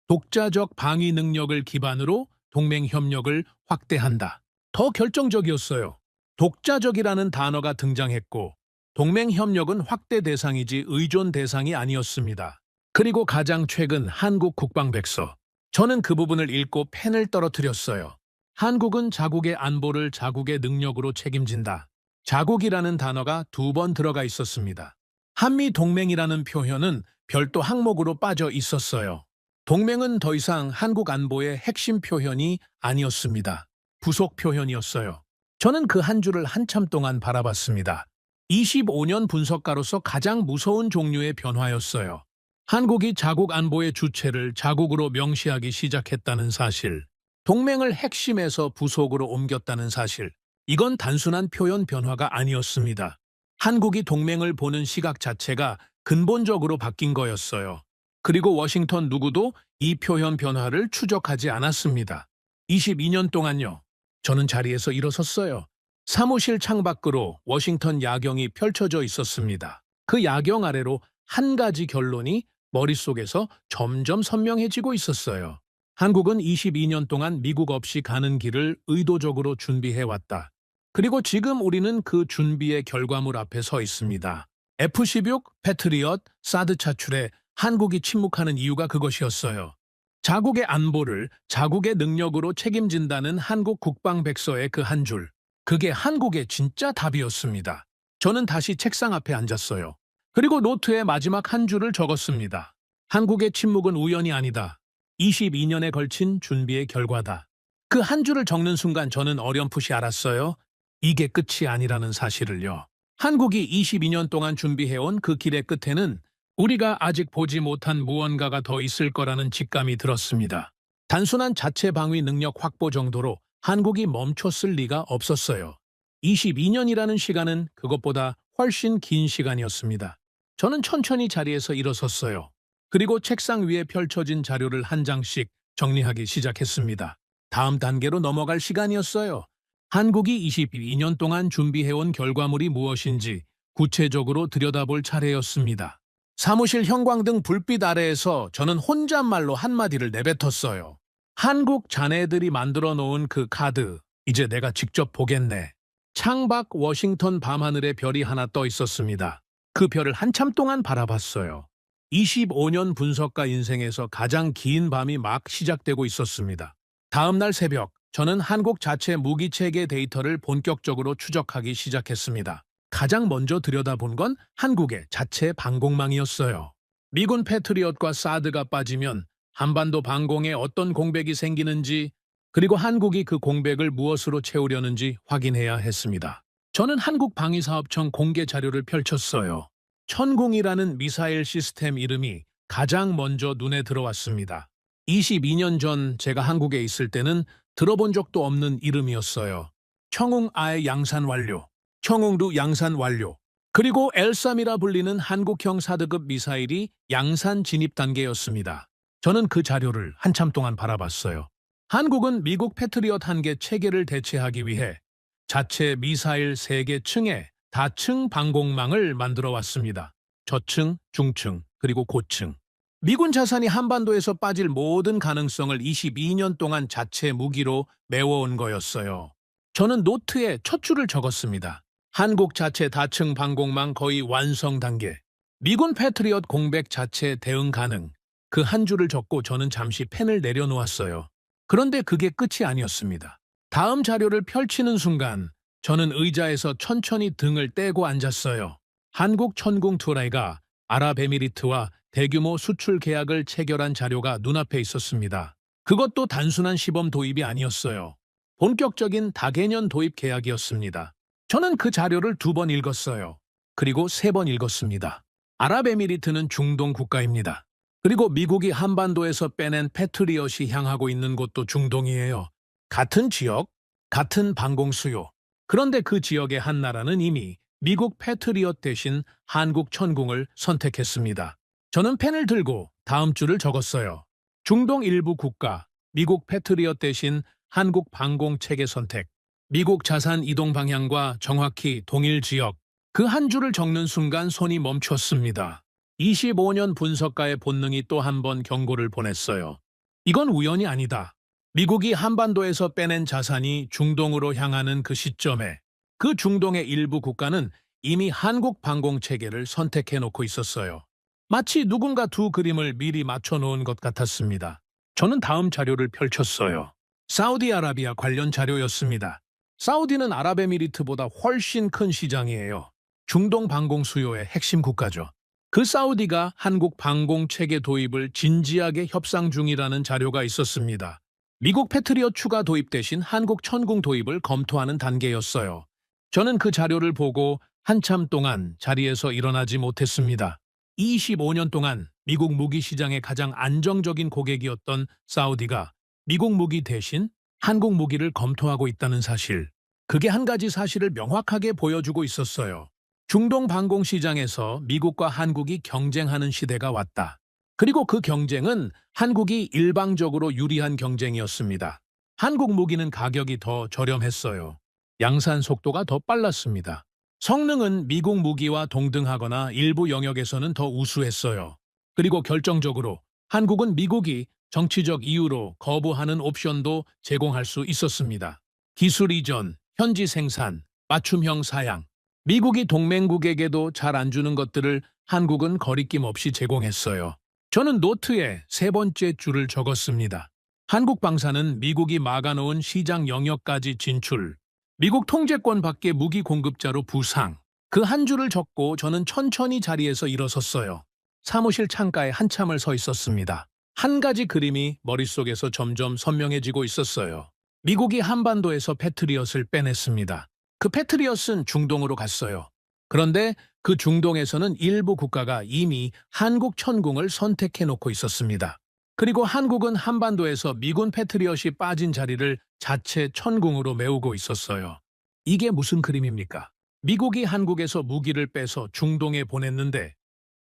독자적 방위 능력을 기반으로 동맹 협력을 확대한다. 더 결정적이었어요. 독자적이라는 단어가 등장했고 동맹 협력은 확대 대상이지 의존 대상이 아니었습니다. 그리고 가장 최근 한국 국방백서. 저는 그 부분을 읽고 펜을 떨어뜨렸어요. 한국은 자국의 안보를 자국의 능력으로 책임진다. 자국이라는 단어가 2번 들어가 있었습니다. 한미동맹이라는 표현은 별도 항목으로 빠져 있었어요. 동맹은 더 이상 한국 안보의 핵심 표현이 아니었습니다. 부속 표현이었어요. 저는 그 한 줄을 한참 동안 바라봤습니다. 25년 분석가로서 가장 무서운 종류의 변화였어요. 한국이 자국 안보의 주체를 자국으로 명시하기 시작했다는 사실, 동맹을 핵심에서 부속으로 옮겼다는 사실, 이건 단순한 표현 변화가 아니었습니다. 한국이 동맹을 보는 시각 자체가 근본적으로 바뀐 거였어요. 그리고 워싱턴 누구도 이 표현 변화를 추적하지 않았습니다. 22년 동안요. 저는 자리에서 일어섰어요. 사무실 창밖으로 워싱턴 야경이 펼쳐져 있었습니다. 그 야경 아래로 한 가지 결론이 머릿속에서 점점 선명해지고 있었어요. 한국은 22년 동안 미국 없이 가는 길을 의도적으로 준비해왔다. 그리고 지금 우리는 그 준비의 결과물 앞에 서 있습니다. F-16, 패트리엇, 사드 차출에 한국이 침묵하는 이유가 그것이었어요. 자국의 안보를 자국의 능력으로 책임진다는 한국 국방백서의 그 한 줄. 그게 한국의 진짜 답이었습니다. 저는 다시 책상 앞에 앉았어요. 그리고 노트에 마지막 한 줄을 적었습니다. 한국의 침묵은 우연이 아니다. 22년에 걸친 준비의 결과다. 그 한 줄을 적는 순간 저는 어렴풋이 알았어요. 이게 끝이 아니라는 사실을요. 한국이 22년 동안 준비해온 그 길의 끝에는 우리가 아직 보지 못한 무언가가 더 있을 거라는 직감이 들었습니다. 단순한 자체 방위 능력 확보 정도로 한국이 멈췄을 리가 없었어요. 22년이라는 시간은 그것보다 훨씬 긴 시간이었습니다. 저는 천천히 자리에서 일어섰어요. 그리고 책상 위에 펼쳐진 자료를 한 장씩 정리하기 시작했습니다. 다음 단계로 넘어갈 시간이었어요. 한국이 22년 동안 준비해온 결과물이 무엇인지 구체적으로 들여다볼 차례였습니다. 사무실 형광등 불빛 아래에서 저는 혼잣말로 한마디를 내뱉었어요. 한국 자네들이 만들어 놓은 그 카드, 이제 내가 직접 보겠네. 창밖 워싱턴 밤하늘에 별이 하나 떠 있었습니다. 그 별을 한참 동안 바라봤어요. 25년 분석가 인생에서 가장 긴 밤이 막 시작되고 있었습니다. 다음 날 새벽, 저는 한국 자체 무기체계 데이터를 본격적으로 추적하기 시작했습니다. 가장 먼저 들여다본 건 한국의 자체 방공망이었어요. 미군 패트리엇과 사드가 빠지면 한반도 방공에 어떤 공백이 생기는지, 그리고 한국이 그 공백을 무엇으로 채우려는지 확인해야 했습니다. 저는 한국방위사업청 공개 자료를 펼쳤어요. 천궁이라는 미사일 시스템 이름이 가장 먼저 눈에 들어왔습니다. 22년 전 제가 한국에 있을 때는 들어본 적도 없는 이름이었어요. 청웅아의 양산 완료, 청웅루 양산 완료, 그리고 L3이라 불리는 한국형 사드급 미사일이 양산 진입 단계였습니다. 저는 그 자료를 한참 동안 바라봤어요. 한국은 미국 패트리엇 1개 체계를 대체하기 위해 자체 미사일 3개 층의 다층 방공망을 만들어 왔습니다. 저층, 중층, 그리고 고층. 미군 자산이 한반도에서 빠질 모든 가능성을 22년 동안 자체 무기로 메워온 거였어요. 저는 노트에 첫 줄을 적었습니다. 한국 자체 다층 방공망 거의 완성 단계. 미군 패트리엇 공백 자체 대응 가능. 그 한 줄을 적고 저는 잠시 펜을 내려놓았어요. 그런데 그게 끝이 아니었습니다. 다음 자료를 펼치는 순간 저는 의자에서 천천히 등을 떼고 앉았어요. 한국 천궁 투라이가 아랍에미리트와 대규모 수출 계약을 체결한 자료가 눈앞에 있었습니다. 그것도 단순한 시범 도입이 아니었어요. 본격적인 다개년 도입 계약이었습니다. 저는 그 자료를 2번 읽었어요. 그리고 3번 읽었습니다. 아랍에미리트는 중동 국가입니다. 그리고 미국이 한반도에서 빼낸 패트리엇이 향하고 있는 곳도 중동이에요. 같은 지역, 같은 방공 수요. 그런데 그 지역의 한 나라는 이미 미국 패트리엇 대신 한국 천궁을 선택했습니다. 저는 펜을 들고 다음 줄을 적었어요. 중동 일부 국가, 미국 패트리엇 대신 한국 방공 체계 선택. 미국 자산 이동 방향과 정확히 동일 지역. 그 한 줄을 적는 순간 손이 멈췄습니다. 25년 분석가의 본능이 또 한 번 경고를 보냈어요. 이건 우연이 아니다. 미국이 한반도에서 빼낸 자산이 중동으로 향하는 그 시점에 그 중동의 일부 국가는 이미 한국 방공 체계를 선택해놓고 있었어요. 마치 누군가 두 그림을 미리 맞춰놓은 것 같았습니다. 저는 다음 자료를 펼쳤어요. 사우디아라비아 관련 자료였습니다. 사우디는 아랍에미리트보다 훨씬 큰 시장이에요. 중동 방공 수요의 핵심 국가죠. 그 사우디가 한국 방공 체계 도입을 진지하게 협상 중이라는 자료가 있었습니다. 미국 패트리엇 추가 도입 대신 한국 천궁 도입을 검토하는 단계였어요. 저는 그 자료를 보고 한참 동안 자리에서 일어나지 못했습니다. 25년 동안 미국 무기 시장의 가장 안정적인 고객이었던 사우디가 미국 무기 대신 한국 무기를 검토하고 있다는 사실. 그게 한 가지 사실을 명확하게 보여주고 있었어요. 중동 방공 시장에서 미국과 한국이 경쟁하는 시대가 왔다. 그리고 그 경쟁은 한국이 일방적으로 유리한 경쟁이었습니다. 한국 무기는 가격이 더 저렴했어요. 양산 속도가 더 빨랐습니다. 성능은 미국 무기와 동등하거나 일부 영역에서는 더 우수했어요. 그리고 결정적으로 한국은 미국이 정치적 이유로 거부하는 옵션도 제공할 수 있었습니다. 기술 이전, 현지 생산, 맞춤형 사양. 미국이 동맹국에게도 잘 안 주는 것들을 한국은 거리낌 없이 제공했어요. 저는 노트에 3번째 줄을 적었습니다. 한국 방사는 미국이 막아놓은 시장 영역까지 진출. 미국 통제권 밖의 무기 공급자로 부상. 그 한 줄을 적고 저는 천천히 자리에서 일어섰어요. 사무실 창가에 한참을 서 있었습니다. 한 가지 그림이 머릿속에서 점점 선명해지고 있었어요. 미국이 한반도에서 패트리엇을 빼냈습니다. 그 패트리엇은 중동으로 갔어요. 그런데 그 중동에서는 일부 국가가 이미 한국 천궁을 선택해 놓고 있었습니다. 그리고 한국은 한반도에서 미군 패트리엇이 빠진 자리를 자체 천궁으로 메우고 있었어요. 이게 무슨 그림입니까? 미국이 한국에서 무기를 빼서 중동에 보냈는데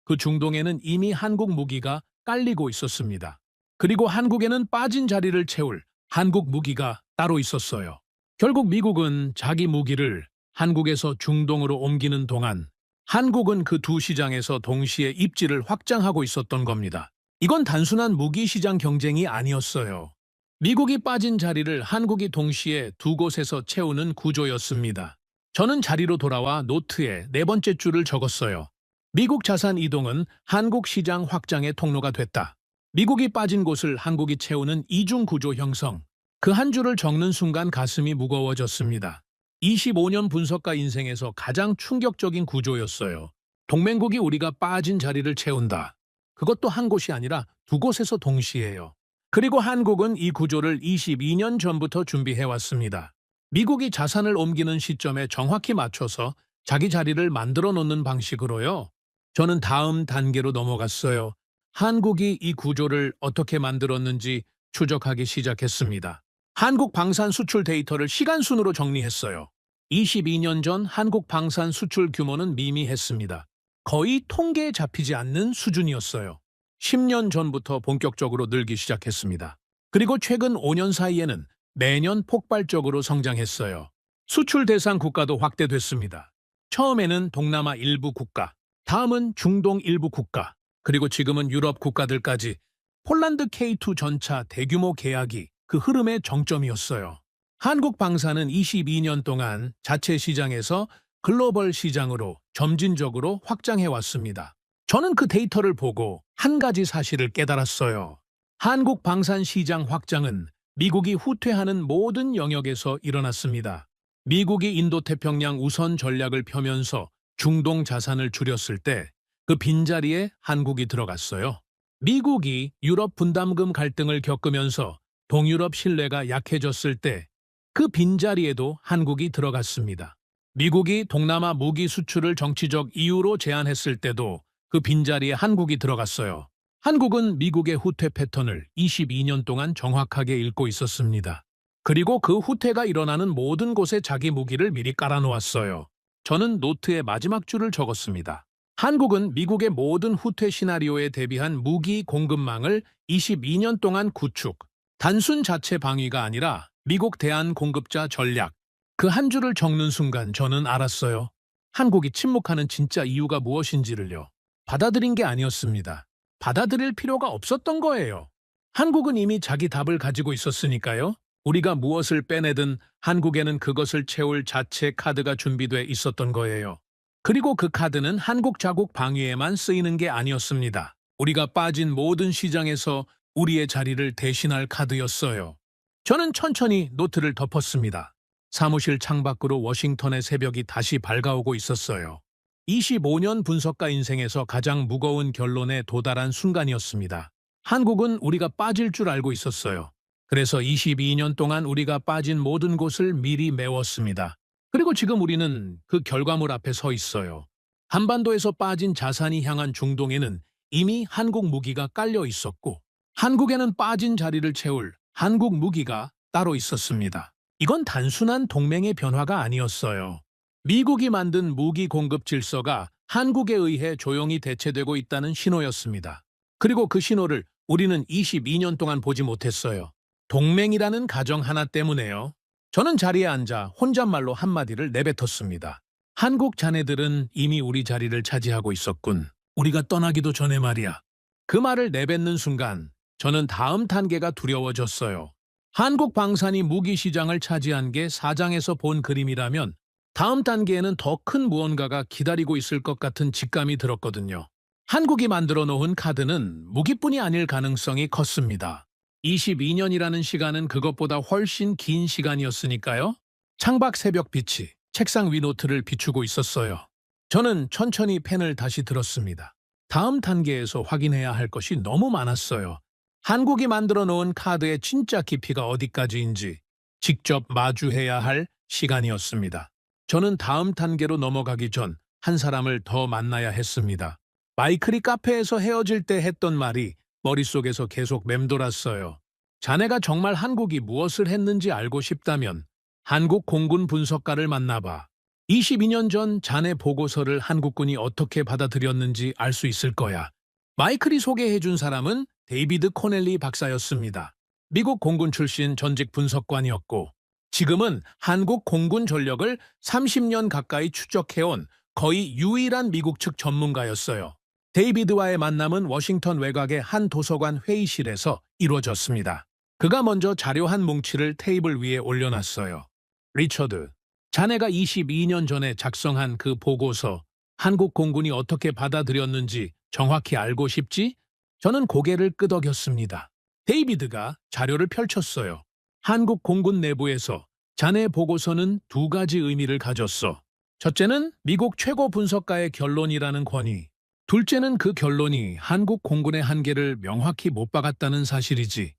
그 중동에는 이미 한국 무기가 깔리고 있었습니다. 그리고 한국에는 빠진 자리를 채울 한국 무기가 따로 있었어요. 결국 미국은 자기 무기를 한국에서 중동으로 옮기는 동안 한국은 그 두 시장에서 동시에 입지를 확장하고 있었던 겁니다. 이건 단순한 무기 시장 경쟁이 아니었어요. 미국이 빠진 자리를 한국이 동시에 두 곳에서 채우는 구조였습니다. 저는 자리로 돌아와 노트에 네 번째 줄을 적었어요. 미국 자산 이동은 한국 시장 확장의 통로가 됐다. 미국이 빠진 곳을 한국이 채우는 이중 구조 형성. 그 한 줄을 적는 순간 가슴이 무거워졌습니다. 25년 분석가 인생에서 가장 충격적인 구조였어요. 동맹국이 우리가 빠진 자리를 채운다. 그것도 한 곳이 아니라 두 곳에서 동시에요. 그리고 한국은 이 구조를 22년 전부터 준비해왔습니다. 미국이 자산을 옮기는 시점에 정확히 맞춰서 자기 자리를 만들어 놓는 방식으로요. 저는 다음 단계로 넘어갔어요. 한국이 이 구조를 어떻게 만들었는지 추적하기 시작했습니다. 한국 방산 수출 데이터를 시간순으로 정리했어요. 22년 전 한국 방산 수출 규모는 미미했습니다. 거의 통계에 잡히지 않는 수준이었어요. 10년 전부터 본격적으로 늘기 시작했습니다. 그리고 최근 5년 사이에는 매년 폭발적으로 성장했어요. 수출 대상 국가도 확대됐습니다. 처음에는 동남아 일부 국가, 다음은 중동 일부 국가, 그리고 지금은 유럽 국가들까지 폴란드 K2 전차 대규모 계약이 그 흐름의 정점이었어요. 한국 방산은 22년 동안 자체 시장에서 글로벌 시장으로 점진적으로 확장해왔습니다. 저는 그 데이터를 보고 한 가지 사실을 깨달았어요. 한국 방산 시장 확장은 미국이 후퇴하는 모든 영역에서 일어났습니다. 미국이 인도태평양 우선 전략을 펴면서 중동 자산을 줄였을 때 그 빈자리에 한국이 들어갔어요. 미국이 유럽 분담금 갈등을 겪으면서 동유럽 신뢰가 약해졌을 때 그 빈자리에도 한국이 들어갔습니다. 미국이 동남아 무기 수출을 정치적 이유로 제한했을 때도 그 빈자리에 한국이 들어갔어요. 한국은 미국의 후퇴 패턴을 22년 동안 정확하게 읽고 있었습니다. 그리고 그 후퇴가 일어나는 모든 곳에 자기 무기를 미리 깔아놓았어요. 저는 노트의 마지막 줄을 적었습니다. 한국은 미국의 모든 후퇴 시나리오에 대비한 무기 공급망을 22년 동안 구축, 단순 자체 방위가 아니라 미국 대안 공급자 전략. 그 한 줄을 적는 순간 저는 알았어요. 한국이 침묵하는 진짜 이유가 무엇인지를요. 받아들인 게 아니었습니다. 받아들일 필요가 없었던 거예요. 한국은 이미 자기 답을 가지고 있었으니까요. 우리가 무엇을 빼내든 한국에는 그것을 채울 자체 카드가 준비돼 있었던 거예요. 그리고 그 카드는 한국 자국 방위에만 쓰이는 게 아니었습니다. 우리가 빠진 모든 시장에서 우리의 자리를 대신할 카드였어요. 저는 천천히 노트를 덮었습니다. 사무실 창밖으로 워싱턴의 새벽이 다시 밝아오고 있었어요. 25년 분석가 인생에서 가장 무거운 결론에 도달한 순간이었습니다. 한국은 우리가 빠질 줄 알고 있었어요. 그래서 22년 동안 우리가 빠진 모든 곳을 미리 메웠습니다. 그리고 지금 우리는 그 결과물 앞에 서 있어요. 한반도에서 빠진 자산이 향한 중동에는 이미 한국 무기가 깔려 있었고 한국에는 빠진 자리를 채울 한국 무기가 따로 있었습니다. 이건 단순한 동맹의 변화가 아니었어요. 미국이 만든 무기 공급 질서가 한국에 의해 조용히 대체되고 있다는 신호였습니다. 그리고 그 신호를 우리는 22년 동안 보지 못했어요. 동맹이라는 가정 하나 때문에요. 저는 자리에 앉아 혼잣말로 한마디를 내뱉었습니다. 한국 자네들은 이미 우리 자리를 차지하고 있었군. 우리가 떠나기도 전에 말이야. 그 말을 내뱉는 순간 저는 다음 단계가 두려워졌어요. 한국 방산이 무기 시장을 차지한 게 사장에서 본 그림이라면 다음 단계에는 더 큰 무언가가 기다리고 있을 것 같은 직감이 들었거든요. 한국이 만들어 놓은 카드는 무기뿐이 아닐 가능성이 컸습니다. 22년이라는 시간은 그것보다 훨씬 긴 시간이었으니까요. 창밖 새벽빛이 책상 위 노트를 비추고 있었어요. 저는 천천히 펜을 다시 들었습니다. 다음 단계에서 확인해야 할 것이 너무 많았어요. 한국이 만들어 놓은 카드의 진짜 깊이가 어디까지인지 직접 마주해야 할 시간이었습니다. 저는 다음 단계로 넘어가기 전 한 사람을 더 만나야 했습니다. 마이클이 카페에서 헤어질 때 했던 말이 머릿속에서 계속 맴돌았어요. 자네가 정말 한국이 무엇을 했는지 알고 싶다면 한국 공군 분석가를 만나봐. 22년 전 자네 보고서를 한국군이 어떻게 받아들였는지 알 수 있을 거야. 마이클이 소개해준 사람은 데이비드 코넬리 박사였습니다. 미국 공군 출신 전직 분석관이었고 지금은 한국 공군 전력을 30년 가까이 추적해온 거의 유일한 미국 측 전문가였어요. 데이비드와의 만남은 워싱턴 외곽의 한 도서관 회의실에서 이루어졌습니다. 그가 먼저 자료 한 뭉치를 테이블 위에 올려놨어요. 리처드, 자네가 22년 전에 작성한 그 보고서, 한국 공군이 어떻게 받아들였는지 정확히 알고 싶지? 저는 고개를 끄덕였습니다. 데이비드가 자료를 펼쳤어요. 한국 공군 내부에서 자네의 보고서는 두 가지 의미를 가졌어. 첫째는 미국 최고 분석가의 결론이라는 권위. 둘째는 그 결론이 한국 공군의 한계를 명확히 못 박았다는 사실이지.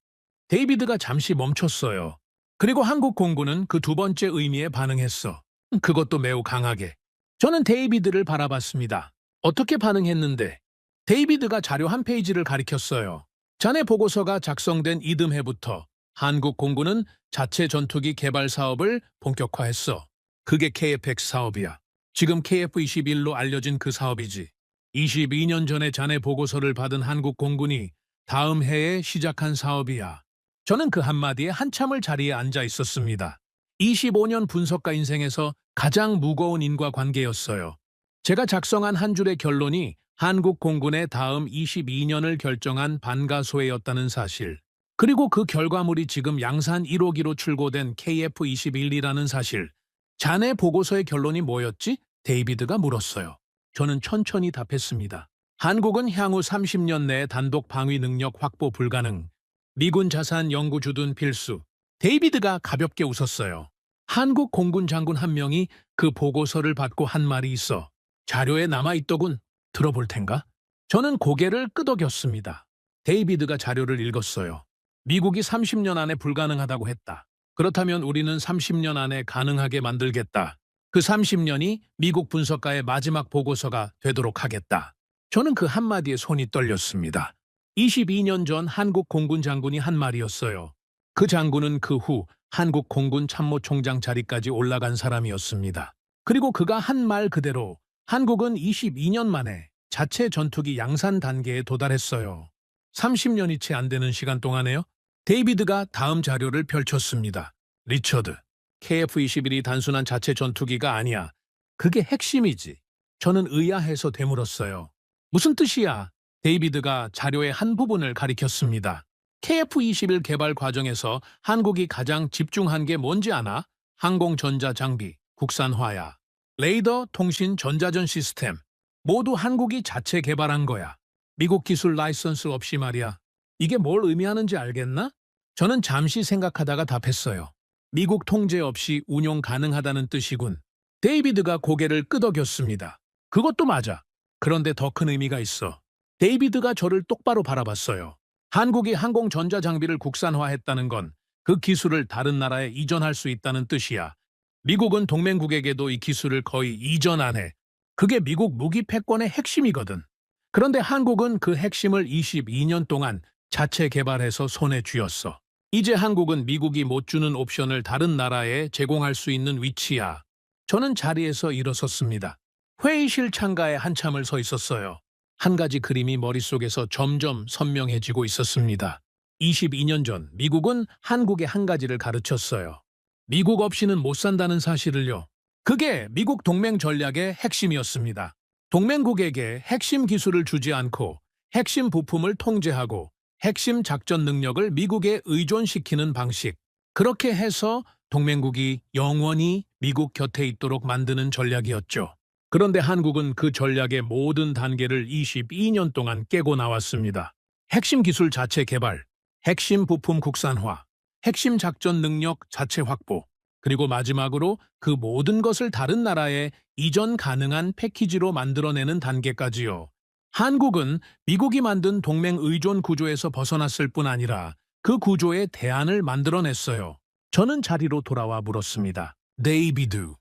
데이비드가 잠시 멈췄어요. 그리고 한국 공군은 그 두 번째 의미에 반응했어. 그것도 매우 강하게. 저는 데이비드를 바라봤습니다. 어떻게 반응했는데? 데이비드가 자료 한 페이지를 가리켰어요. 자네 보고서가 작성된 이듬해부터 한국 공군은 자체 전투기 개발 사업을 본격화했어. 그게 KF-X 사업이야. 지금 KF-21로 알려진 그 사업이지. 22년 전에 자네 보고서를 받은 한국 공군이 다음 해에 시작한 사업이야. 저는 그 한마디에 한참을 자리에 앉아 있었습니다. 25년 분석가 인생에서 가장 무거운 인과관계였어요. 제가 작성한 한 줄의 결론이 한국 공군의 다음 22년을 결정한 반가소회였다는 사실. 그리고 그 결과물이 지금 양산 1호기로 출고된 KF-21이라는 사실. 자네 보고서의 결론이 뭐였지? 데이비드가 물었어요. 저는 천천히 답했습니다. 한국은 향후 30년 내에 단독 방위 능력 확보 불가능. 미군 자산 연구 주둔 필수. 데이비드가 가볍게 웃었어요. 한국 공군 장군 한 명이 그 보고서를 받고 한 말이 있어. 자료에 남아있더군. 들어볼 텐가? 저는 고개를 끄덕였습니다. 데이비드가 자료를 읽었어요. 미국이 30년 안에 불가능하다고 했다. 그렇다면 우리는 30년 안에 가능하게 만들겠다. 그 30년이 미국 분석가의 마지막 보고서가 되도록 하겠다. 저는 그 한마디에 손이 떨렸습니다. 22년 전 한국 공군 장군이 한 말이었어요. 그 장군은 그 후 한국 공군 참모총장 자리까지 올라간 사람이었습니다. 그리고 그가 한 말 그대로 한국은 22년 만에 자체 전투기 양산 단계에 도달했어요. 30년이 채 안 되는 시간 동안에요. 데이비드가 다음 자료를 펼쳤습니다. 리처드, KF-21이 단순한 자체 전투기가 아니야. 그게 핵심이지. 저는 의아해서 되물었어요. 무슨 뜻이야? 데이비드가 자료의 한 부분을 가리켰습니다. KF-21 개발 과정에서 한국이 가장 집중한 게 뭔지 아나? 항공전자 장비, 국산화야. 레이더, 통신, 전자전 시스템. 모두 한국이 자체 개발한 거야. 미국 기술 라이선스 없이 말이야. 이게 뭘 의미하는지 알겠나? 저는 잠시 생각하다가 답했어요. 미국 통제 없이 운용 가능하다는 뜻이군. 데이비드가 고개를 끄덕였습니다. 그것도 맞아. 그런데 더 큰 의미가 있어. 데이비드가 저를 똑바로 바라봤어요. 한국이 항공 전자장비를 국산화했다는 건 그 기술을 다른 나라에 이전할 수 있다는 뜻이야. 미국은 동맹국에게도 이 기술을 거의 이전 안 해. 그게 미국 무기 패권의 핵심이거든. 그런데 한국은 그 핵심을 22년 동안 자체 개발해서 손에 쥐었어. 이제 한국은 미국이 못 주는 옵션을 다른 나라에 제공할 수 있는 위치야. 저는 자리에서 일어섰습니다. 회의실 창가에 한참을 서 있었어요. 한 가지 그림이 머릿속에서 점점 선명해지고 있었습니다. 22년 전 미국은 한국에 한 가지를 가르쳤어요. 미국 없이는 못 산다는 사실을요. 그게 미국 동맹 전략의 핵심이었습니다. 동맹국에게 핵심 기술을 주지 않고 핵심 부품을 통제하고 핵심 작전 능력을 미국에 의존시키는 방식. 그렇게 해서 동맹국이 영원히 미국 곁에 있도록 만드는 전략이었죠. 그런데 한국은 그 전략의 모든 단계를 22년 동안 깨고 나왔습니다. 핵심 기술 자체 개발, 핵심 부품 국산화, 핵심 작전 능력 자체 확보, 그리고 마지막으로 그 모든 것을 다른 나라에 이전 가능한 패키지로 만들어내는 단계까지요. 한국은 미국이 만든 동맹 의존 구조에서 벗어났을 뿐 아니라 그 구조의 대안을 만들어냈어요. 저는 자리로 돌아와 물었습니다. 데이비드,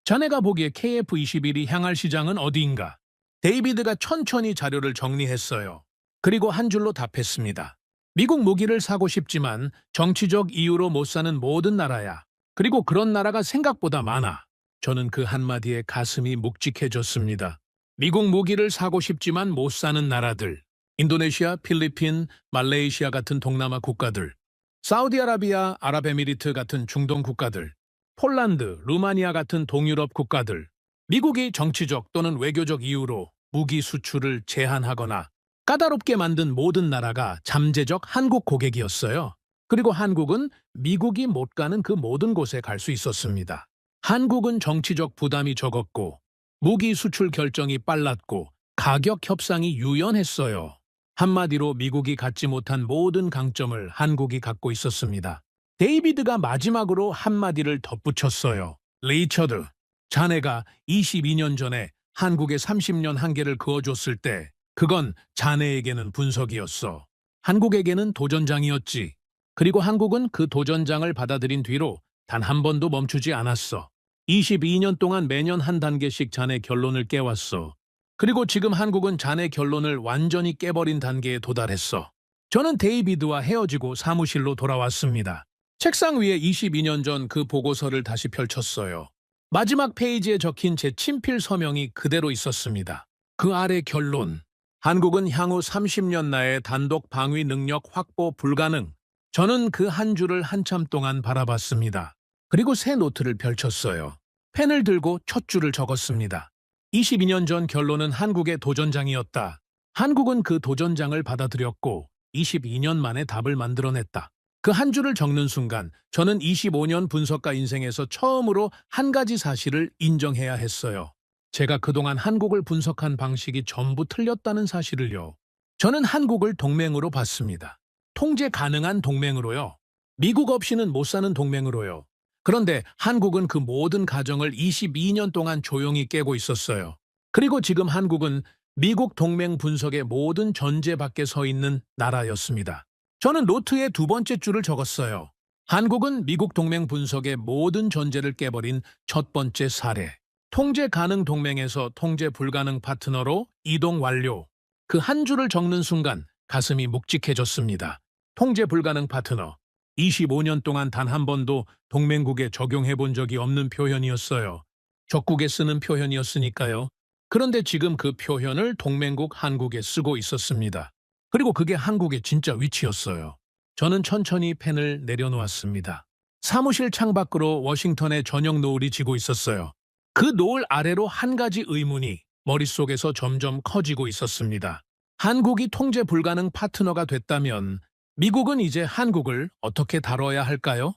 자네가 보기에 KF-21이 향할 시장은 어디인가? 데이비드가 천천히 자료를 정리했어요. 그리고 한 줄로 답했습니다. 미국 무기를 사고 싶지만 정치적 이유로 못 사는 모든 나라야. 그리고 그런 나라가 생각보다 많아. 저는 그 한마디에 가슴이 묵직해졌습니다. 미국 무기를 사고 싶지만 못 사는 나라들. 인도네시아, 필리핀, 말레이시아 같은 동남아 국가들. 사우디아라비아, 아랍에미리트 같은 중동 국가들. 폴란드, 루마니아 같은 동유럽 국가들. 미국이 정치적 또는 외교적 이유로 무기 수출을 제한하거나 까다롭게 만든 모든 나라가 잠재적 한국 고객이었어요. 그리고 한국은 미국이 못 가는 그 모든 곳에 갈 수 있었습니다. 한국은 정치적 부담이 적었고 무기 수출 결정이 빨랐고 가격 협상이 유연했어요. 한마디로 미국이 갖지 못한 모든 강점을 한국이 갖고 있었습니다. 데이비드가 마지막으로 한마디를 덧붙였어요. 리처드, 자네가 22년 전에 한국에 30년 한계를 그어줬을 때 그건 자네에게는 분석이었어. 한국에게는 도전장이었지. 그리고 한국은 그 도전장을 받아들인 뒤로 단 한 번도 멈추지 않았어. 22년 동안 매년 한 단계씩 자네 결론을 깨왔어. 그리고 지금 한국은 자네 결론을 완전히 깨버린 단계에 도달했어. 저는 데이비드와 헤어지고 사무실로 돌아왔습니다. 책상 위에 22년 전 그 보고서를 다시 펼쳤어요. 마지막 페이지에 적힌 제 친필 서명이 그대로 있었습니다. 그 아래 결론. 한국은 향후 30년 내에 단독 방위 능력 확보 불가능. 저는 그 한 줄을 한참 동안 바라봤습니다. 그리고 새 노트를 펼쳤어요. 펜을 들고 첫 줄을 적었습니다. 22년 전 결론은 한국의 도전장이었다. 한국은 그 도전장을 받아들였고 22년 만에 답을 만들어냈다. 그 한 줄을 적는 순간 저는 25년 분석가 인생에서 처음으로 한 가지 사실을 인정해야 했어요. 제가 그동안 한국을 분석한 방식이 전부 틀렸다는 사실을요. 저는 한국을 동맹으로 봤습니다. 통제 가능한 동맹으로요. 미국 없이는 못 사는 동맹으로요. 그런데 한국은 그 모든 가정을 22년 동안 조용히 깨고 있었어요. 그리고 지금 한국은 미국 동맹 분석의 모든 전제 밖에 서 있는 나라였습니다. 저는 노트에 두 번째 줄을 적었어요. 한국은 미국 동맹 분석의 모든 전제를 깨버린 첫 번째 사례. 통제 가능 동맹에서 통제 불가능 파트너로 이동 완료. 그 한 줄을 적는 순간 가슴이 묵직해졌습니다. 통제 불가능 파트너. 25년 동안 단 한 번도 동맹국에 적용해 본 적이 없는 표현이었어요. 적국에 쓰는 표현이었으니까요. 그런데 지금 그 표현을 동맹국 한국에 쓰고 있었습니다. 그리고 그게 한국의 진짜 위치였어요. 저는 천천히 펜을 내려놓았습니다. 사무실 창밖으로 워싱턴의 저녁 노을이 지고 있었어요. 그 노을 아래로 한 가지 의문이 머릿속에서 점점 커지고 있었습니다. 한국이 통제 불가능 파트너가 됐다면 미국은 이제 한국을 어떻게 다뤄야 할까요?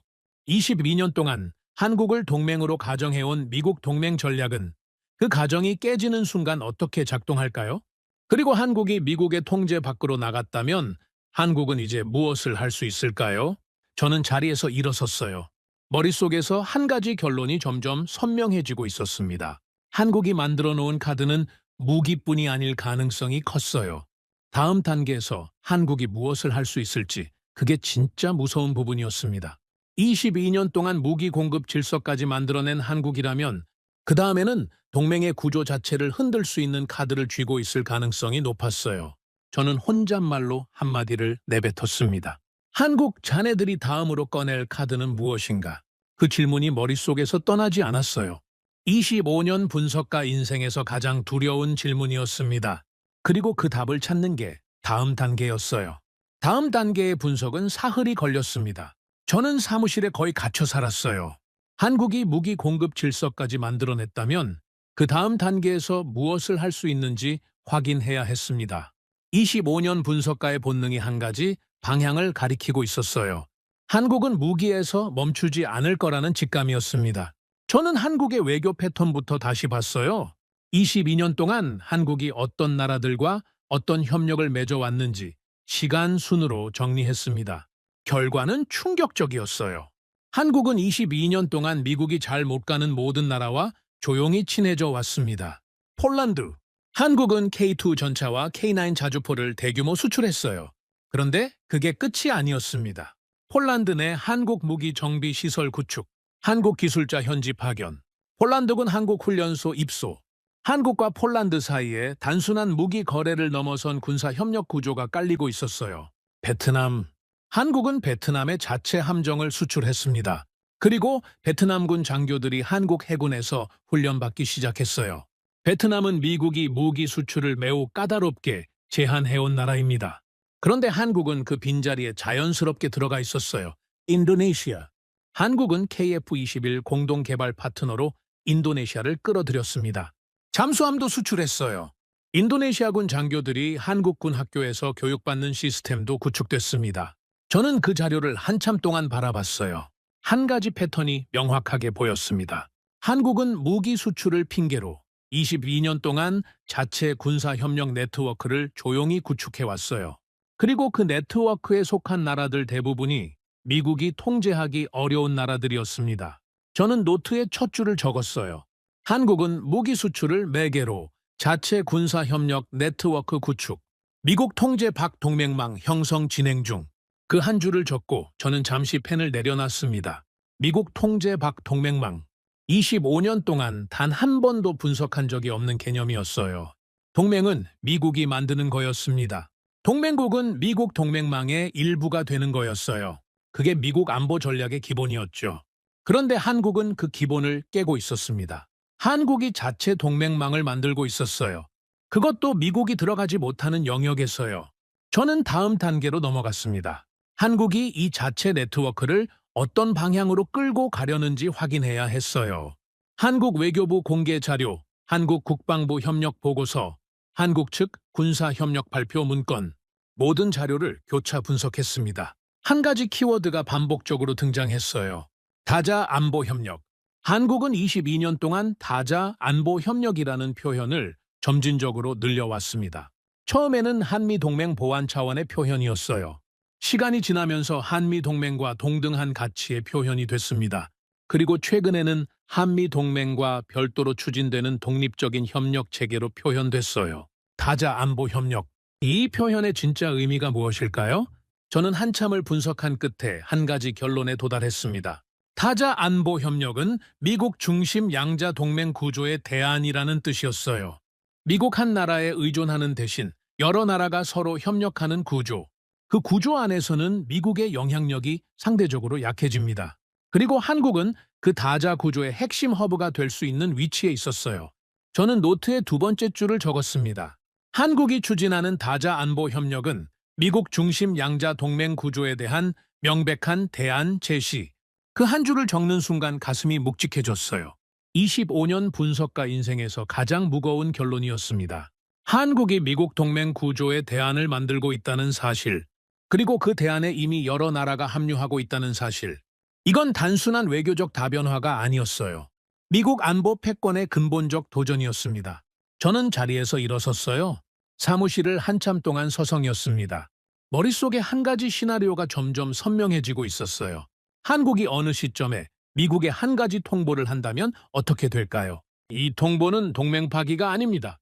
22년 동안 한국을 동맹으로 가정해온 미국 동맹 전략은 그 가정이 깨지는 순간 어떻게 작동할까요? 그리고 한국이 미국의 통제 밖으로 나갔다면 한국은 이제 무엇을 할 수 있을까요? 저는 자리에서 일어섰어요. 머릿속에서 한 가지 결론이 점점 선명해지고 있었습니다. 한국이 만들어 놓은 카드는 무기뿐이 아닐 가능성이 컸어요. 다음 단계에서 한국이 무엇을 할 수 있을지 그게 진짜 무서운 부분이었습니다. 22년 동안 무기 공급 질서까지 만들어낸 한국이라면 그 다음에는 동맹의 구조 자체를 흔들 수 있는 카드를 쥐고 있을 가능성이 높았어요. 저는 혼잣말로 한마디를 내뱉었습니다. 한국 자네들이 다음으로 꺼낼 카드는 무엇인가? 그 질문이 머릿속에서 떠나지 않았어요. 25년 분석가 인생에서 가장 두려운 질문이었습니다. 그리고 그 답을 찾는 게 다음 단계였어요. 다음 단계의 분석은 사흘이 걸렸습니다. 저는 사무실에 거의 갇혀 살았어요. 한국이 무기 공급 질서까지 만들어냈다면 그 다음 단계에서 무엇을 할 수 있는지 확인해야 했습니다. 25년 분석가의 본능이 한 가지 방향을 가리키고 있었어요. 한국은 무기에서 멈추지 않을 거라는 직감이었습니다. 저는 한국의 외교 패턴부터 다시 봤어요. 22년 동안 한국이 어떤 나라들과 어떤 협력을 맺어왔는지 시간 순으로 정리했습니다. 결과는 충격적이었어요. 한국은 22년 동안 미국이 잘 못 가는 모든 나라와 조용히 친해져 왔습니다. 폴란드. 한국은 K2 전차와 K9 자주포를 대규모 수출했어요. 그런데 그게 끝이 아니었습니다. 폴란드 내 한국 무기 정비 시설 구축, 한국 기술자 현지 파견, 폴란드군 한국훈련소 입소. 한국과 폴란드 사이에 단순한 무기 거래를 넘어선 군사 협력 구조가 깔리고 있었어요. 베트남. 한국은 베트남에 자체 함정을 수출했습니다. 그리고 베트남군 장교들이 한국 해군에서 훈련받기 시작했어요. 베트남은 미국이 무기 수출을 매우 까다롭게 제한해온 나라입니다. 그런데 한국은 그 빈자리에 자연스럽게 들어가 있었어요. 인도네시아. 한국은 KF-21 공동개발 파트너로 인도네시아를 끌어들였습니다. 잠수함도 수출했어요. 인도네시아군 장교들이 한국군 학교에서 교육받는 시스템도 구축됐습니다. 저는 그 자료를 한참 동안 바라봤어요. 한 가지 패턴이 명확하게 보였습니다. 한국은 무기 수출을 핑계로 22년 동안 자체 군사협력 네트워크를 조용히 구축해왔어요. 그리고 그 네트워크에 속한 나라들 대부분이 미국이 통제하기 어려운 나라들이었습니다. 저는 노트에 첫 줄을 적었어요. 한국은 무기 수출을 매개로 자체 군사협력 네트워크 구축, 미국 통제 박동맹망 형성 진행 중. 그 한 줄을 적고 저는 잠시 펜을 내려놨습니다. 미국 통제 박동맹망. 25년 동안 단 한 번도 분석한 적이 없는 개념이었어요. 동맹은 미국이 만드는 거였습니다. 동맹국은 미국 동맹망의 일부가 되는 거였어요. 그게 미국 안보 전략의 기본이었죠. 그런데 한국은 그 기본을 깨고 있었습니다. 한국이 자체 동맹망을 만들고 있었어요. 그것도 미국이 들어가지 못하는 영역에서요. 저는 다음 단계로 넘어갔습니다. 한국이 이 자체 네트워크를 어떤 방향으로 끌고 가려는지 확인해야 했어요. 한국 외교부 공개 자료, 한국 국방부 협력 보고서, 한국 측 군사 협력 발표 문건, 모든 자료를 교차 분석했습니다. 한 가지 키워드가 반복적으로 등장했어요. 다자 안보 협력. 한국은 22년 동안 다자 안보 협력이라는 표현을 점진적으로 늘려왔습니다. 처음에는 한미동맹 보완 차원의 표현이었어요. 시간이 지나면서 한미동맹과 동등한 가치의 표현이 됐습니다. 그리고 최근에는 한미동맹과 별도로 추진되는 독립적인 협력 체계로 표현됐어요. 다자 안보 협력. 이 표현의 진짜 의미가 무엇일까요? 저는 한참을 분석한 끝에 한 가지 결론에 도달했습니다. 다자 안보 협력은 미국 중심 양자 동맹 구조의 대안이라는 뜻이었어요. 미국 한 나라에 의존하는 대신 여러 나라가 서로 협력하는 구조. 그 구조 안에서는 미국의 영향력이 상대적으로 약해집니다. 그리고 한국은 그 다자 구조의 핵심 허브가 될 수 있는 위치에 있었어요. 저는 노트에 두 번째 줄을 적었습니다. 한국이 추진하는 다자 안보 협력은 미국 중심 양자 동맹 구조에 대한 명백한 대안 제시. 그 한 줄을 적는 순간 가슴이 묵직해졌어요. 25년 분석가 인생에서 가장 무거운 결론이었습니다. 한국이 미국 동맹 구조의 대안을 만들고 있다는 사실, 그리고 그 대안에 이미 여러 나라가 합류하고 있다는 사실. 이건 단순한 외교적 다변화가 아니었어요. 미국 안보 패권의 근본적 도전이었습니다. 저는 자리에서 일어섰어요. 사무실을 한참 동안 서성였습니다. 머릿속에 한 가지 시나리오가 점점 선명해지고 있었어요. 한국이 어느 시점에 미국에 한 가지 통보를 한다면 어떻게 될까요? 이 통보는 동맹 파기가 아닙니다.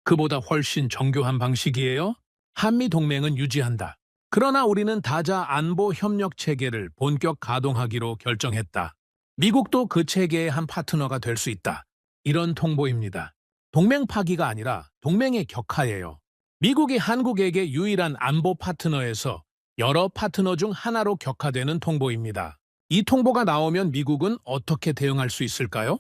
그보다 훨씬 정교한 방식이에요. 한미 동맹은 유지한다. 그러나 우리는 다자 안보 협력 체계를 본격 가동하기로 결정했다. 미국도 그 체계의 한 파트너가 될 수 있다. 이런 통보입니다. 동맹 파기가 아니라 동맹의 격하예요. 미국이 한국에게 유일한 안보 파트너에서 여러 파트너 중 하나로 격화되는 통보입니다. 이 통보가 나오면 미국은 어떻게 대응할 수 있을까요?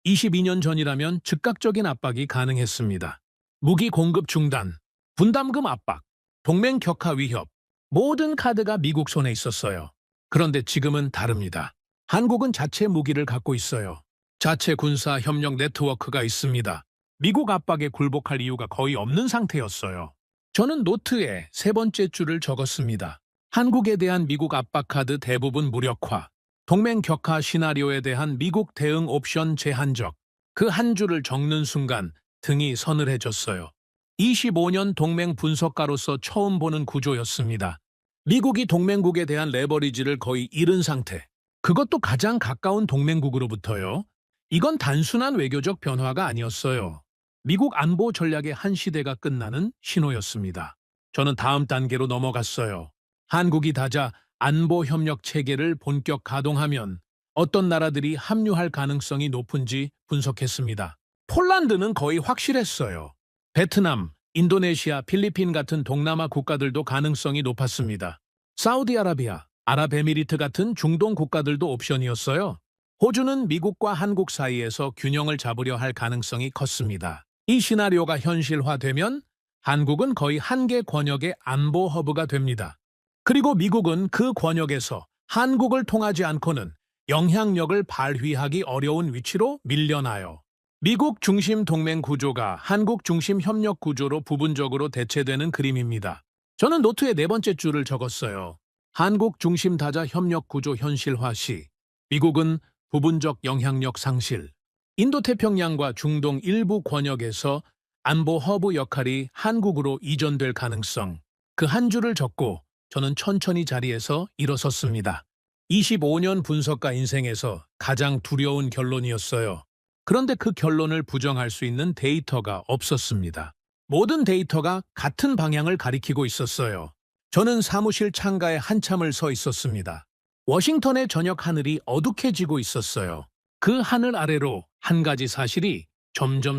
22년 전이라면 즉각적인 압박이 가능했습니다. 무기 공급 중단, 분담금 압박, 동맹 격화 위협, 모든 카드가 미국 손에 있었어요. 그런데 지금은 다릅니다. 한국은 자체 무기를 갖고 있어요. 자체 군사 협력 네트워크가 있습니다. 미국 압박에 굴복할 이유가 거의 없는 상태였어요. 저는 노트에 세 번째 줄을 적었습니다. 한국에 대한 미국 압박 카드 대부분 무력화, 동맹 격화 시나리오에 대한 미국 대응 옵션 제한적. 그 한 줄을 적는 순간 등이 서늘해졌어요. 25년 동맹 분석가로서 처음 보는 구조였습니다. 미국이 동맹국에 대한 레버리지를 거의 잃은 상태. 그것도 가장 가까운 동맹국으로부터요. 이건 단순한 외교적 변화가 아니었어요. 미국 안보 전략의 한 시대가 끝나는 신호였습니다. 저는 다음 단계로 넘어갔어요. 한국이 다자 안보 협력 체계를 본격 가동하면 어떤 나라들이 합류할 가능성이 높은지 분석했습니다. 폴란드는 거의 확실했어요. 베트남, 인도네시아, 필리핀 같은 동남아 국가들도 가능성이 높았습니다. 사우디아라비아, 아랍에미리트 같은 중동 국가들도 옵션이었어요. 호주는 미국과 한국 사이에서 균형을 잡으려 할 가능성이 컸습니다. 이 시나리오가 현실화되면 한국은 거의 한 개 권역의 안보 허브가 됩니다. 그리고 미국은 그 권역에서 한국을 통하지 않고는 영향력을 발휘하기 어려운 위치로 밀려나요. 미국 중심 동맹 구조가 한국 중심 협력 구조로 부분적으로 대체되는 그림입니다. 저는 노트에 네 번째 줄을 적었어요. 한국 중심 다자 협력 구조 현실화 시 미국은 부분적 영향력 상실, 인도태평양과 중동 일부 권역에서 안보 허브 역할이 한국으로 이전될 가능성, 그 한 줄을 적고 저는 천천히 자리에서 일어섰습니다. 25년 분석가 인생에서 가장 두려운 결론이었어요. 그런데 그 결론을 부정할 수 있는 데이터가 없었습니다. 모든 데이터가 같은 방향을 가리키고 있었어요. 저는 사무실 창가에 한참을 서 있었습니다. 워싱턴의 저녁 하늘이 어둑해지고 있었어요. 그 하늘 아래로 한 가지 사실이 점점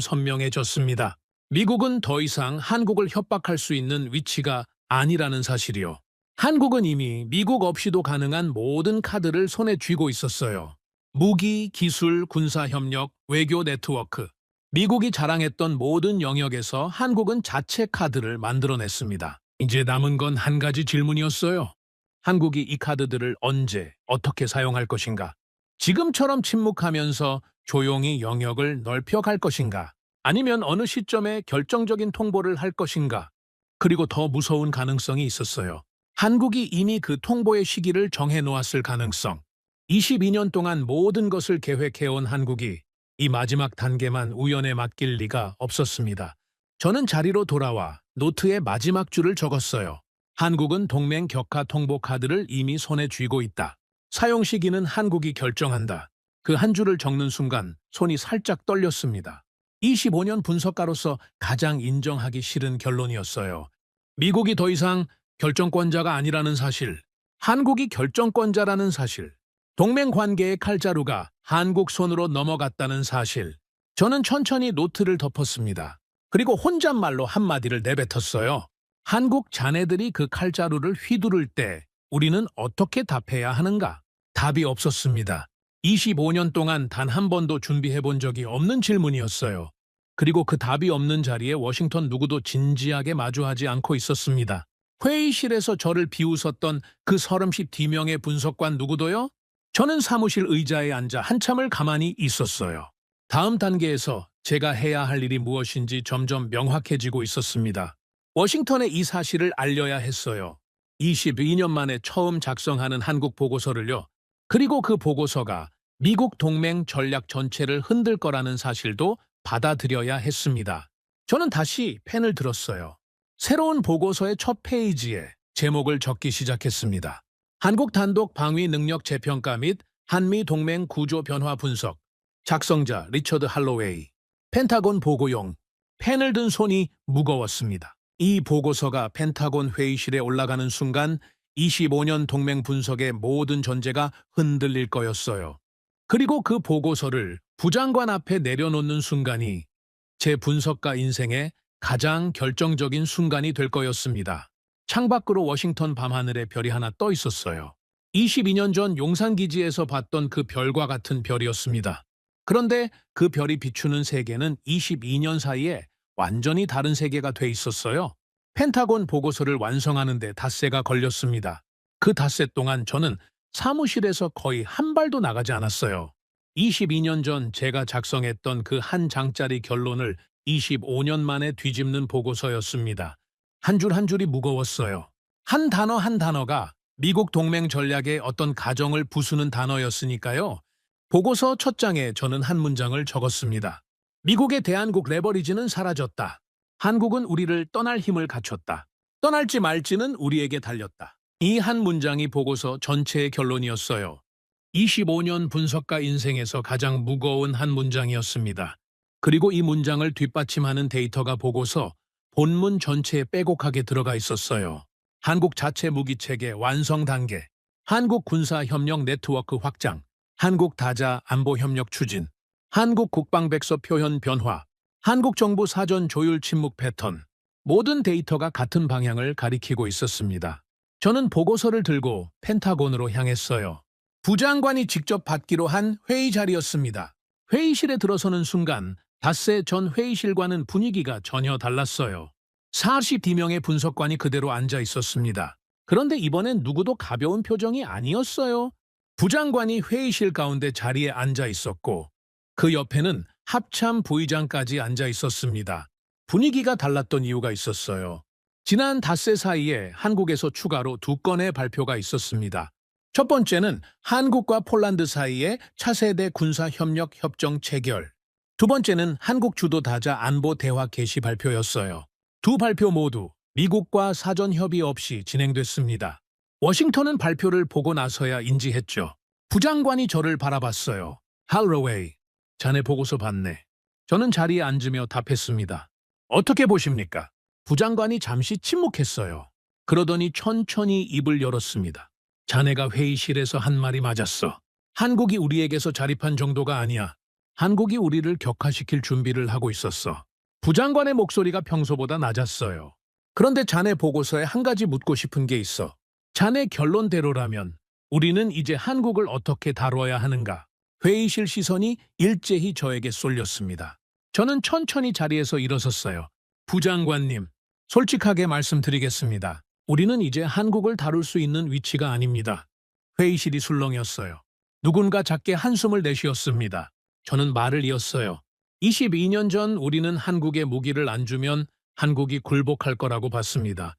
선명해졌습니다. 미국은 더 이상 한국을 협박할 수 있는 위치가 아니라는 사실이요. 한국은 이미 미국 없이도 가능한 모든 카드를 손에 쥐고 있었어요. 무기, 기술, 군사협력, 외교 네트워크. 미국이 자랑했던 모든 영역에서 한국은 자체 카드를 만들어냈습니다. 이제 남은 건 한 가지 질문이었어요. 한국이 이 카드들을 언제, 어떻게 사용할 것인가? 지금처럼 침묵하면서 조용히 영역을 넓혀갈 것인가? 아니면 어느 시점에 결정적인 통보를 할 것인가? 그리고 더 무서운 가능성이 있었어요. 한국이 이미 그 통보의 시기를 정해놓았을 가능성. 22년 동안 모든 것을 계획해온 한국이 이 마지막 단계만 우연에 맡길 리가 없었습니다. 저는 자리로 돌아와 노트의 마지막 줄을 적었어요. 한국은 동맹 격화 통보 카드를 이미 손에 쥐고 있다. 사용 시기는 한국이 결정한다. 그 한 줄을 적는 순간 손이 살짝 떨렸습니다. 25년 분석가로서 가장 인정하기 싫은 결론이었어요. 미국이 더 이상 결정권자가 아니라는 사실, 한국이 결정권자라는 사실, 동맹 관계의 칼자루가 한국 손으로 넘어갔다는 사실. 저는 천천히 노트를 덮었습니다. 그리고 혼잣말로 한마디를 내뱉었어요. 한국 자네들이 그 칼자루를 휘두를 때 우리는 어떻게 답해야 하는가? 답이 없었습니다. 25년 동안 단 한 번도 준비해 본 적이 없는 질문이었어요. 그리고 그 답이 없는 자리에 워싱턴 누구도 진지하게 마주하지 않고 있었습니다. 회의실에서 저를 비웃었던 그 32명의 분석관 누구도요? 저는 사무실 의자에 앉아 한참을 가만히 있었어요. 다음 단계에서 제가 해야 할 일이 무엇인지 점점 명확해지고 있었습니다. 워싱턴에 이 사실을 알려야 했어요. 22년 만에 처음 작성하는 한국 보고서를요. 그리고 그 보고서가 미국 동맹 전략 전체를 흔들 거라는 사실도 받아들여야 했습니다. 저는 다시 펜을 들었어요. 새로운 보고서의 첫 페이지에 제목을 적기 시작했습니다. 한국 단독 방위 능력 재평가 및 한미 동맹 구조 변화 분석. 작성자 리처드 할로웨이. 펜타곤 보고용. 펜을 든 손이 무거웠습니다. 이 보고서가 펜타곤 회의실에 올라가는 순간 25년 동맹 분석의 모든 전제가 흔들릴 거였어요. 그리고 그 보고서를 부장관 앞에 내려놓는 순간이 제 분석가 인생의 가장 결정적인 순간이 될 거였습니다. 창밖으로 워싱턴 밤하늘에 별이 하나 떠 있었어요. 22년 전 용산기지에서 봤던 그 별과 같은 별이었습니다. 그런데 그 별이 비추는 세계는 22년 사이에 완전히 다른 세계가 돼 있었어요. 펜타곤 보고서를 완성하는 데 닷새가 걸렸습니다. 그 닷새 동안 저는 사무실에서 거의 한 발도 나가지 않았어요. 22년 전 제가 작성했던 그 한 장짜리 결론을 25년 만에 뒤집는 보고서였습니다. 한 줄 한 줄이 무거웠어요. 한 단어 한 단어가 미국 동맹 전략의 어떤 가정을 부수는 단어였으니까요. 보고서 첫 장에 저는 한 문장을 적었습니다. 미국의 대한국 레버리지는 사라졌다. 한국은 우리를 떠날 힘을 갖췄다. 떠날지 말지는 우리에게 달렸다. 이 한 문장이 보고서 전체의 결론이었어요. 25년 분석가 인생에서 가장 무거운 한 문장이었습니다. 그리고 이 문장을 뒷받침하는 데이터가 보고서 본문 전체에 빼곡하게 들어가 있었어요. 한국 자체 무기체계 완성 단계, 한국 군사협력 네트워크 확장, 한국 다자 안보 협력 추진, 한국 국방백서 표현 변화, 한국 정부 사전 조율 침묵 패턴, 모든 데이터가 같은 방향을 가리키고 있었습니다. 저는 보고서를 들고 펜타곤으로 향했어요. 부장관이 직접 받기로 한 회의 자리였습니다. 회의실에 들어서는 순간 닷새 전 회의실과는 분위기가 전혀 달랐어요. 42명의 분석관이 그대로 앉아 있었습니다. 그런데 이번엔 누구도 가벼운 표정이 아니었어요. 부장관이 회의실 가운데 자리에 앉아 있었고 그 옆에는 합참 부의장까지 앉아 있었습니다. 분위기가 달랐던 이유가 있었어요. 지난 닷새 사이에 한국에서 추가로 2건의 발표가 있었습니다. 첫 번째는 한국과 폴란드 사이의 차세대 군사협력 협정 체결. 두 번째는 한국 주도 다자 안보 대화 개시 발표였어요. 두 발표 모두 미국과 사전 협의 없이 진행됐습니다. 워싱턴은 발표를 보고 나서야 인지했죠. 부장관이 저를 바라봤어요. 할로웨이, 자네 보고서 봤네. 저는 자리에 앉으며 답했습니다. 어떻게 보십니까? 부장관이 잠시 침묵했어요. 그러더니 천천히 입을 열었습니다. 자네가 회의실에서 한 말이 맞았어. 한국이 우리에게서 자립한 정도가 아니야. 한국이 우리를 격화시킬 준비를 하고 있었어. 부장관의 목소리가 평소보다 낮았어요. 그런데 자네 보고서에 한 가지 묻고 싶은 게 있어. 자네 결론대로라면 우리는 이제 한국을 어떻게 다뤄야 하는가? 회의실 시선이 일제히 저에게 쏠렸습니다. 저는 천천히 자리에서 일어섰어요. 부장관님, 솔직하게 말씀드리겠습니다. 우리는 이제 한국을 다룰 수 있는 위치가 아닙니다. 회의실이 술렁였어요. 누군가 작게 한숨을 내쉬었습니다. 저는 말을 이었어요. 22년 전 우리는 한국에 무기를 안 주면 한국이 굴복할 거라고 봤습니다.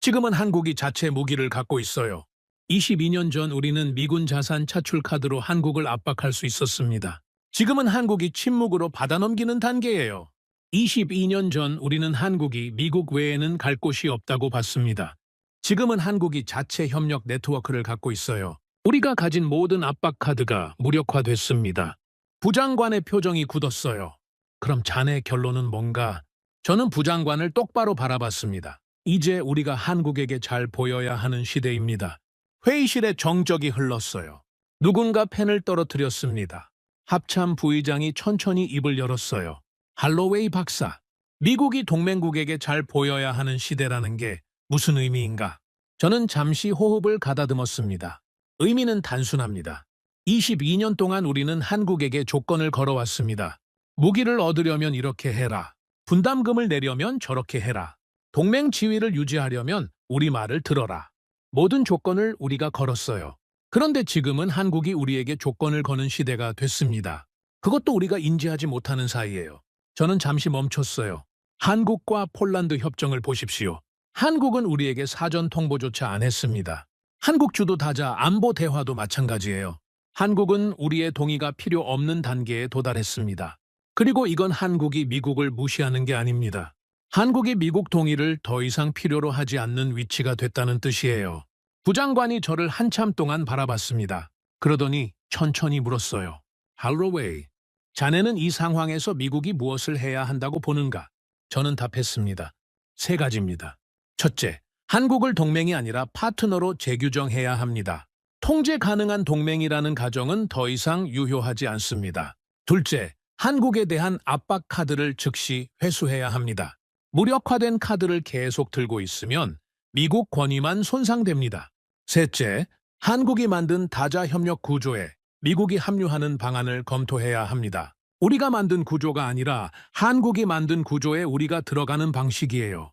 지금은 한국이 자체 무기를 갖고 있어요. 22년 전 우리는 미군 자산 차출 카드로 한국을 압박할 수 있었습니다. 지금은 한국이 침묵으로 받아넘기는 단계예요. 22년 전 우리는 한국이 미국 외에는 갈 곳이 없다고 봤습니다. 지금은 한국이 자체 협력 네트워크를 갖고 있어요. 우리가 가진 모든 압박 카드가 무력화됐습니다. 부장관의 표정이 굳었어요. 그럼 자네 결론은 뭔가? 저는 부장관을 똑바로 바라봤습니다. 이제 우리가 한국에게 잘 보여야 하는 시대입니다. 회의실에 정적이 흘렀어요. 누군가 펜을 떨어뜨렸습니다. 합참 부의장이 천천히 입을 열었어요. 할로웨이 박사, 미국이 동맹국에게 잘 보여야 하는 시대라는 게 무슨 의미인가? 저는 잠시 호흡을 가다듬었습니다. 의미는 단순합니다. 22년 동안 우리는 한국에게 조건을 걸어왔습니다. 무기를 얻으려면 이렇게 해라. 분담금을 내려면 저렇게 해라. 동맹 지위를 유지하려면 우리 말을 들어라. 모든 조건을 우리가 걸었어요. 그런데 지금은 한국이 우리에게 조건을 거는 시대가 됐습니다. 그것도 우리가 인지하지 못하는 사이예요. 저는 잠시 멈췄어요. 한국과 폴란드 협정을 보십시오. 한국은 우리에게 사전 통보조차 안 했습니다. 한국 주도 다자 안보 대화도 마찬가지예요. 한국은 우리의 동의가 필요 없는 단계에 도달했습니다. 그리고 이건 한국이 미국을 무시하는 게 아닙니다. 한국이 미국 동의를 더 이상 필요로 하지 않는 위치가 됐다는 뜻이에요. 부장관이 저를 한참 동안 바라봤습니다. 그러더니 천천히 물었어요. 할로웨이, 자네는 이 상황에서 미국이 무엇을 해야 한다고 보는가? 저는 답했습니다. 3가지입니다. 첫째, 한국을 동맹이 아니라 파트너로 재규정해야 합니다. 통제 가능한 동맹이라는 가정은 더 이상 유효하지 않습니다. 둘째, 한국에 대한 압박 카드를 즉시 회수해야 합니다. 무력화된 카드를 계속 들고 있으면 미국 권위만 손상됩니다. 셋째, 한국이 만든 다자 협력 구조에 미국이 합류하는 방안을 검토해야 합니다. 우리가 만든 구조가 아니라 한국이 만든 구조에 우리가 들어가는 방식이에요.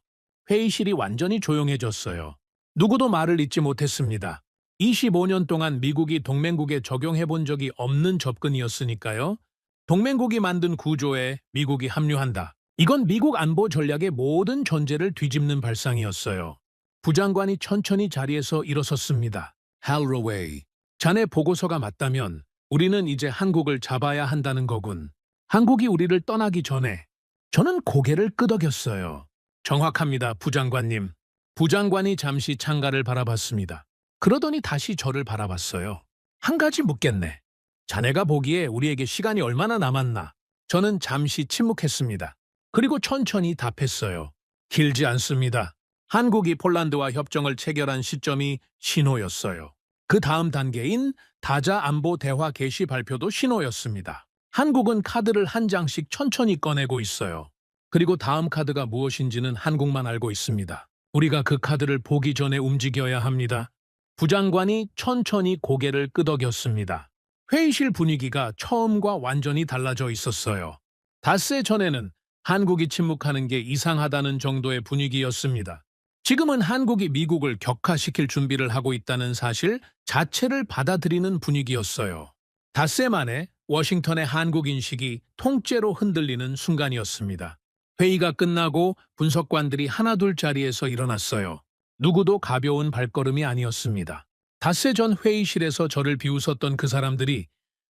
회의실이 완전히 조용해졌어요. 누구도 말을 잇지 못했습니다. 25년 동안 미국이 동맹국에 적용해 본 적이 없는 접근이었으니까요. 동맹국이 만든 구조에 미국이 합류한다. 이건 미국 안보 전략의 모든 전제를 뒤집는 발상이었어요. 부장관이 천천히 자리에서 일어섰습니다. 할로웨이, 자네 보고서가 맞다면 우리는 이제 한국을 잡아야 한다는 거군. 한국이 우리를 떠나기 전에. 저는 고개를 끄덕였어요. 정확합니다, 부장관님. 부장관이 잠시 창가를 바라봤습니다. 그러더니 다시 저를 바라봤어요. 한 가지 묻겠네. 자네가 보기에 우리에게 시간이 얼마나 남았나? 저는 잠시 침묵했습니다. 그리고 천천히 답했어요. 길지 않습니다. 한국이 폴란드와 협정을 체결한 시점이 신호였어요. 그 다음 단계인 다자 안보 대화 개시 발표도 신호였습니다. 한국은 카드를 한 장씩 천천히 꺼내고 있어요. 그리고 다음 카드가 무엇인지는 한국만 알고 있습니다. 우리가 그 카드를 보기 전에 움직여야 합니다. 부장관이 천천히 고개를 끄덕였습니다. 회의실 분위기가 처음과 완전히 달라져 있었어요. 닷새 전에는 한국이 침묵하는 게 이상하다는 정도의 분위기였습니다. 지금은 한국이 미국을 격화시킬 준비를 하고 있다는 사실 자체를 받아들이는 분위기였어요. 닷새 만에 워싱턴의 한국 인식이 통째로 흔들리는 순간이었습니다. 회의가 끝나고 분석관들이 하나둘 자리에서 일어났어요. 누구도 가벼운 발걸음이 아니었습니다. 닷새 전 회의실에서 저를 비웃었던 그 사람들이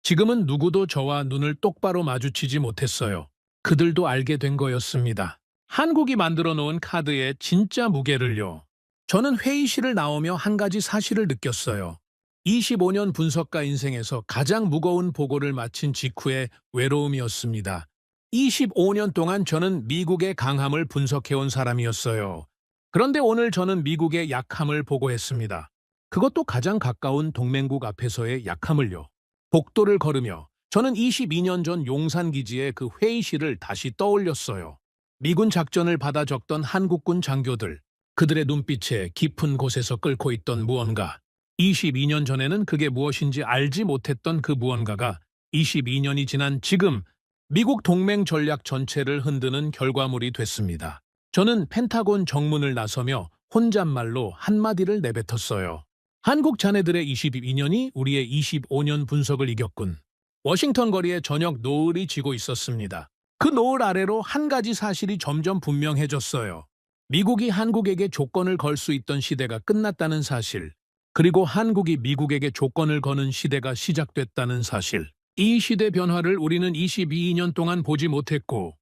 지금은 누구도 저와 눈을 똑바로 마주치지 못했어요. 그들도 알게 된 거였습니다. 한국이 만들어 놓은 카드의 진짜 무게를요. 저는 회의실을 나오며 한 가지 사실을 느꼈어요. 25년 분석가 인생에서 가장 무거운 보고를 마친 직후의 외로움이었습니다. 25년 동안 저는 미국의 강함을 분석해온 사람이었어요. 그런데 오늘 저는 미국의 약함을 보고했습니다. 그것도 가장 가까운 동맹국 앞에서의 약함을요. 복도를 걸으며 저는 22년 전 용산기지의 그 회의실을 다시 떠올렸어요. 미군 작전을 받아 적던 한국군 장교들, 그들의 눈빛에 깊은 곳에서 끓고 있던 무언가. 22년 전에는 그게 무엇인지 알지 못했던 그 무언가가 22년이 지난 지금 미국 동맹 전략 전체를 흔드는 결과물이 됐습니다. 저는 펜타곤 정문을 나서며 혼잣말로 한마디를 내뱉었어요. 한국 자네들의 22년이 우리의 25년 분석을 이겼군. 워싱턴 거리에 저녁 노을이 지고 있었습니다. 그 노을 아래로 한 가지 사실이 점점 분명해졌어요. 미국이 한국에게 조건을 걸 수 있던 시대가 끝났다는 사실, 그리고 한국이 미국에게 조건을 거는 시대가 시작됐다는 사실. 이 시대 변화를 우리는 22년 동안 보지 못했고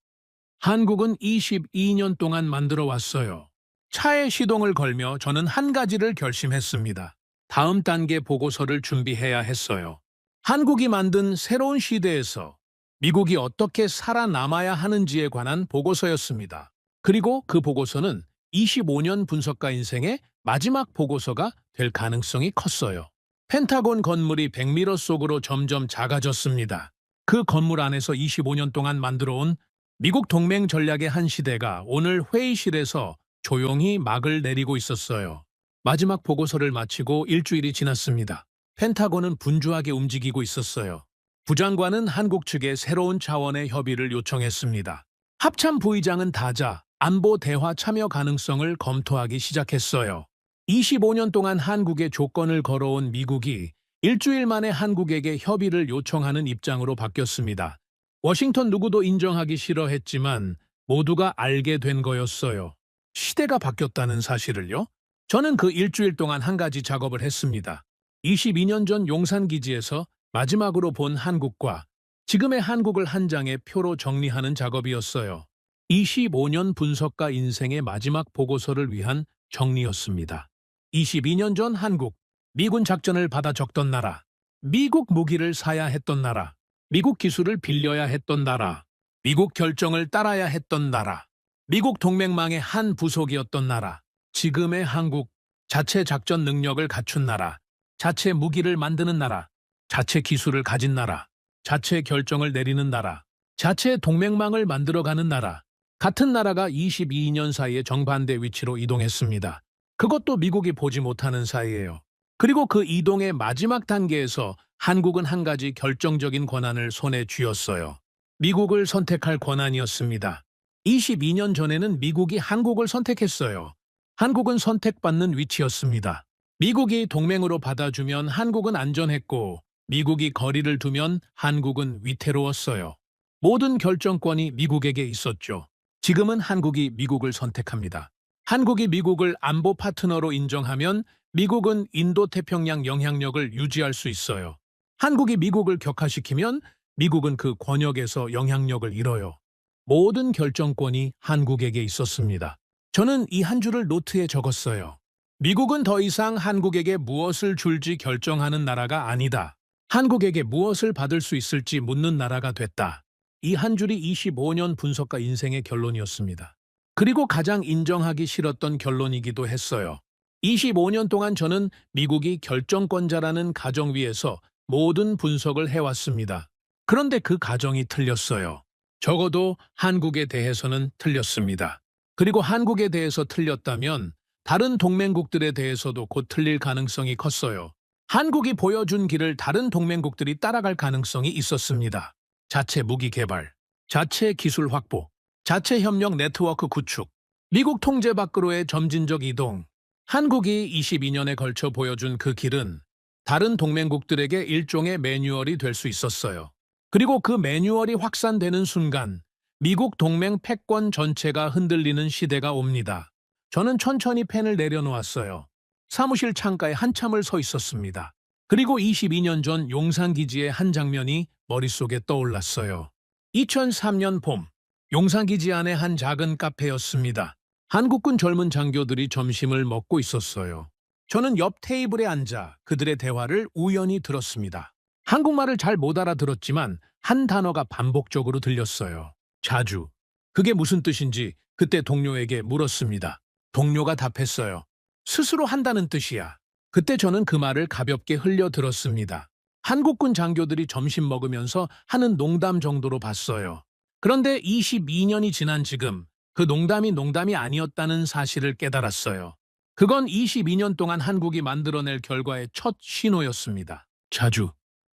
한국은 22년 동안 만들어 왔어요. 차에 시동을 걸며 저는 한 가지를 결심했습니다. 다음 단계 보고서를 준비해야 했어요. 한국이 만든 새로운 시대에서 미국이 어떻게 살아남아야 하는지에 관한 보고서였습니다. 그리고 그 보고서는 25년 분석가 인생의 마지막 보고서가 될 가능성이 컸어요. 펜타곤 건물이 100m 속으로 점점 작아졌습니다. 그 건물 안에서 25년 동안 만들어온 미국 동맹 전략의 한 시대가 오늘 회의실에서 조용히 막을 내리고 있었어요. 마지막 보고서를 마치고 일주일이 지났습니다. 펜타곤은 분주하게 움직이고 있었어요. 부장관은 한국 측에 새로운 차원의 협의를 요청했습니다. 합참 부의장은 다자, 안보 대화 참여 가능성을 검토하기 시작했어요. 25년 동안 한국에 조건을 걸어온 미국이 일주일 만에 한국에게 협의를 요청하는 입장으로 바뀌었습니다. 워싱턴 누구도 인정하기 싫어했지만 모두가 알게 된 거였어요. 시대가 바뀌었다는 사실을요. 저는 그 일주일 동안 한 가지 작업을 했습니다. 22년 전 용산기지에서 마지막으로 본 한국과 지금의 한국을 한 장의 표로 정리하는 작업이었어요. 25년 분석가 인생의 마지막 보고서를 위한 정리였습니다. 22년 전 한국, 미군 작전을 받아 적던 나라, 미국 무기를 사야 했던 나라, 미국 기술을 빌려야 했던 나라, 미국 결정을 따라야 했던 나라, 미국 동맹망의 한 부속이었던 나라, 지금의 한국, 자체 작전 능력을 갖춘 나라, 자체 무기를 만드는 나라, 자체 기술을 가진 나라, 자체 결정을 내리는 나라, 자체 동맹망을 만들어가는 나라, 같은 나라가 22년 사이에 정반대 위치로 이동했습니다. 그것도 미국이 보지 못하는 사이예요. 그리고 그 이동의 마지막 단계에서 한국은 한 가지 결정적인 권한을 손에 쥐었어요. 미국을 선택할 권한이었습니다. 22년 전에는 미국이 한국을 선택했어요. 한국은 선택받는 위치였습니다. 미국이 동맹으로 받아주면 한국은 안전했고 미국이 거리를 두면 한국은 위태로웠어요. 모든 결정권이 미국에게 있었죠. 지금은 한국이 미국을 선택합니다. 한국이 미국을 안보 파트너로 인정하면 미국은 인도태평양 영향력을 유지할 수 있어요. 한국이 미국을 격화시키면 미국은 그 권역에서 영향력을 잃어요. 모든 결정권이 한국에게 있었습니다. 저는 이 한 줄을 노트에 적었어요. 미국은 더 이상 한국에게 무엇을 줄지 결정하는 나라가 아니다. 한국에게 무엇을 받을 수 있을지 묻는 나라가 됐다. 이 한 줄이 25년 분석가 인생의 결론이었습니다. 그리고 가장 인정하기 싫었던 결론이기도 했어요. 25년 동안 저는 미국이 결정권자라는 가정 위에서 모든 분석을 해왔습니다. 그런데 그 가정이 틀렸어요. 적어도 한국에 대해서는 틀렸습니다. 그리고 한국에 대해서 틀렸다면 다른 동맹국들에 대해서도 곧 틀릴 가능성이 컸어요. 한국이 보여준 길을 다른 동맹국들이 따라갈 가능성이 있었습니다. 자체 무기 개발, 자체 기술 확보, 자체 협력 네트워크 구축, 미국 통제 밖으로의 점진적 이동. 한국이 22년에 걸쳐 보여준 그 길은 다른 동맹국들에게 일종의 매뉴얼이 될 수 있었어요. 그리고 그 매뉴얼이 확산되는 순간 미국 동맹 패권 전체가 흔들리는 시대가 옵니다. 저는 천천히 펜을 내려놓았어요. 사무실 창가에 한참을 서 있었습니다. 그리고 22년 전 용산기지의 한 장면이 머릿속에 떠올랐어요. 2003년 봄, 용산기지 안의 한 작은 카페였습니다. 한국군 젊은 장교들이 점심을 먹고 있었어요. 저는 옆 테이블에 앉아 그들의 대화를 우연히 들었습니다. 한국말을 잘 못 알아들었지만 한 단어가 반복적으로 들렸어요. 자주. 그게 무슨 뜻인지 그때 동료에게 물었습니다. 동료가 답했어요. 스스로 한다는 뜻이야. 그때 저는 그 말을 가볍게 흘려들었습니다. 한국군 장교들이 점심 먹으면서 하는 농담 정도로 봤어요. 그런데 22년이 지난 지금 그 농담이 아니었다는 사실을 깨달았어요. 그건 22년 동안 한국이 만들어낼 결과의 첫 신호였습니다. 자주.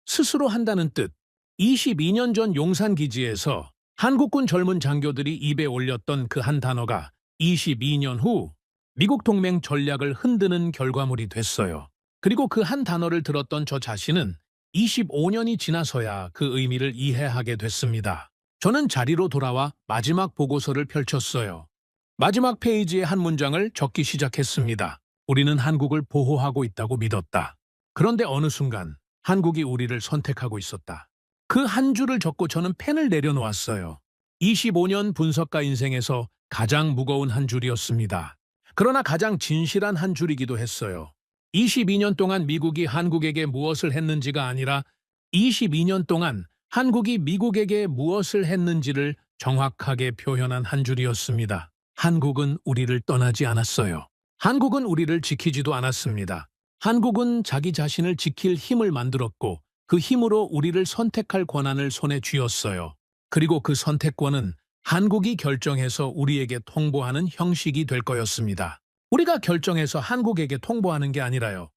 스스로 한다는 뜻. 22년 전 용산기지에서 한국군 젊은 장교들이 입에 올렸던 그 한 단어가 22년 후 미국 동맹 전략을 흔드는 결과물이 됐어요. 그리고 그 한 단어를 들었던 저 자신은 25년이 지나서야 그 의미를 이해하게 됐습니다. 저는 자리로 돌아와 마지막 보고서를 펼쳤어요. 마지막 페이지의 한 문장을 적기 시작했습니다. 우리는 한국을 보호하고 있다고 믿었다. 그런데 어느 순간 한국이 우리를 선택하고 있었다. 그 한 줄을 적고 저는 펜을 내려놓았어요. 25년 분석가 인생에서 가장 무거운 한 줄이었습니다. 그러나 가장 진실한 한 줄이기도 했어요. 22년 동안 미국이 한국에게 무엇을 했는지가 아니라 22년 동안 한국이 미국에게 무엇을 했는지를 정확하게 표현한 한 줄이었습니다. 한국은 우리를 떠나지 않았어요. 한국은 우리를 지키지도 않았습니다. 한국은 자기 자신을 지킬 힘을 만들었고 그 힘으로 우리를 선택할 권한을 손에 쥐었어요. 그리고 그 선택권은 한국이 결정해서 우리에게 통보하는 형식이 될 거였습니다. 우리가 결정해서 한국에게 통보하는 게 아니라요.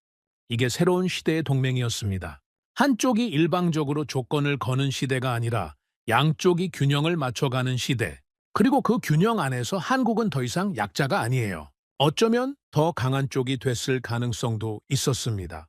이게 새로운 시대의 동맹이었습니다. 한쪽이 일방적으로 조건을 거는 시대가 아니라 양쪽이 균형을 맞춰가는 시대. 그리고 그 균형 안에서 한국은 더 이상 약자가 아니에요. 어쩌면 더 강한 쪽이 됐을 가능성도 있었습니다.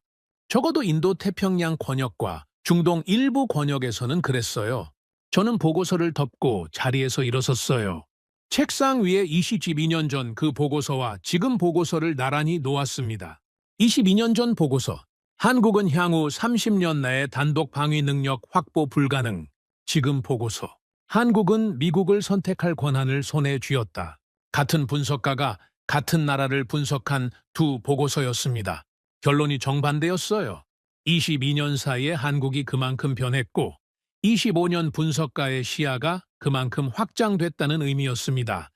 적어도 인도 태평양 권역과 중동 일부 권역에서는 그랬어요. 저는 보고서를 덮고 자리에서 일어섰어요. 책상 위에 22년 전 그 보고서와 지금 보고서를 나란히 놓았습니다. 22년 전 보고서. 한국은 향후 30년 내에 단독 방위 능력 확보 불가능. 지금 보고서. 한국은 미국을 선택할 권한을 손에 쥐었다. 같은 분석가가 같은 나라를 분석한 두 보고서였습니다. 결론이 정반대였어요. 22년 사이에 한국이 그만큼 변했고 25년 분석가의 시야가 그만큼 확장됐다는 의미였습니다.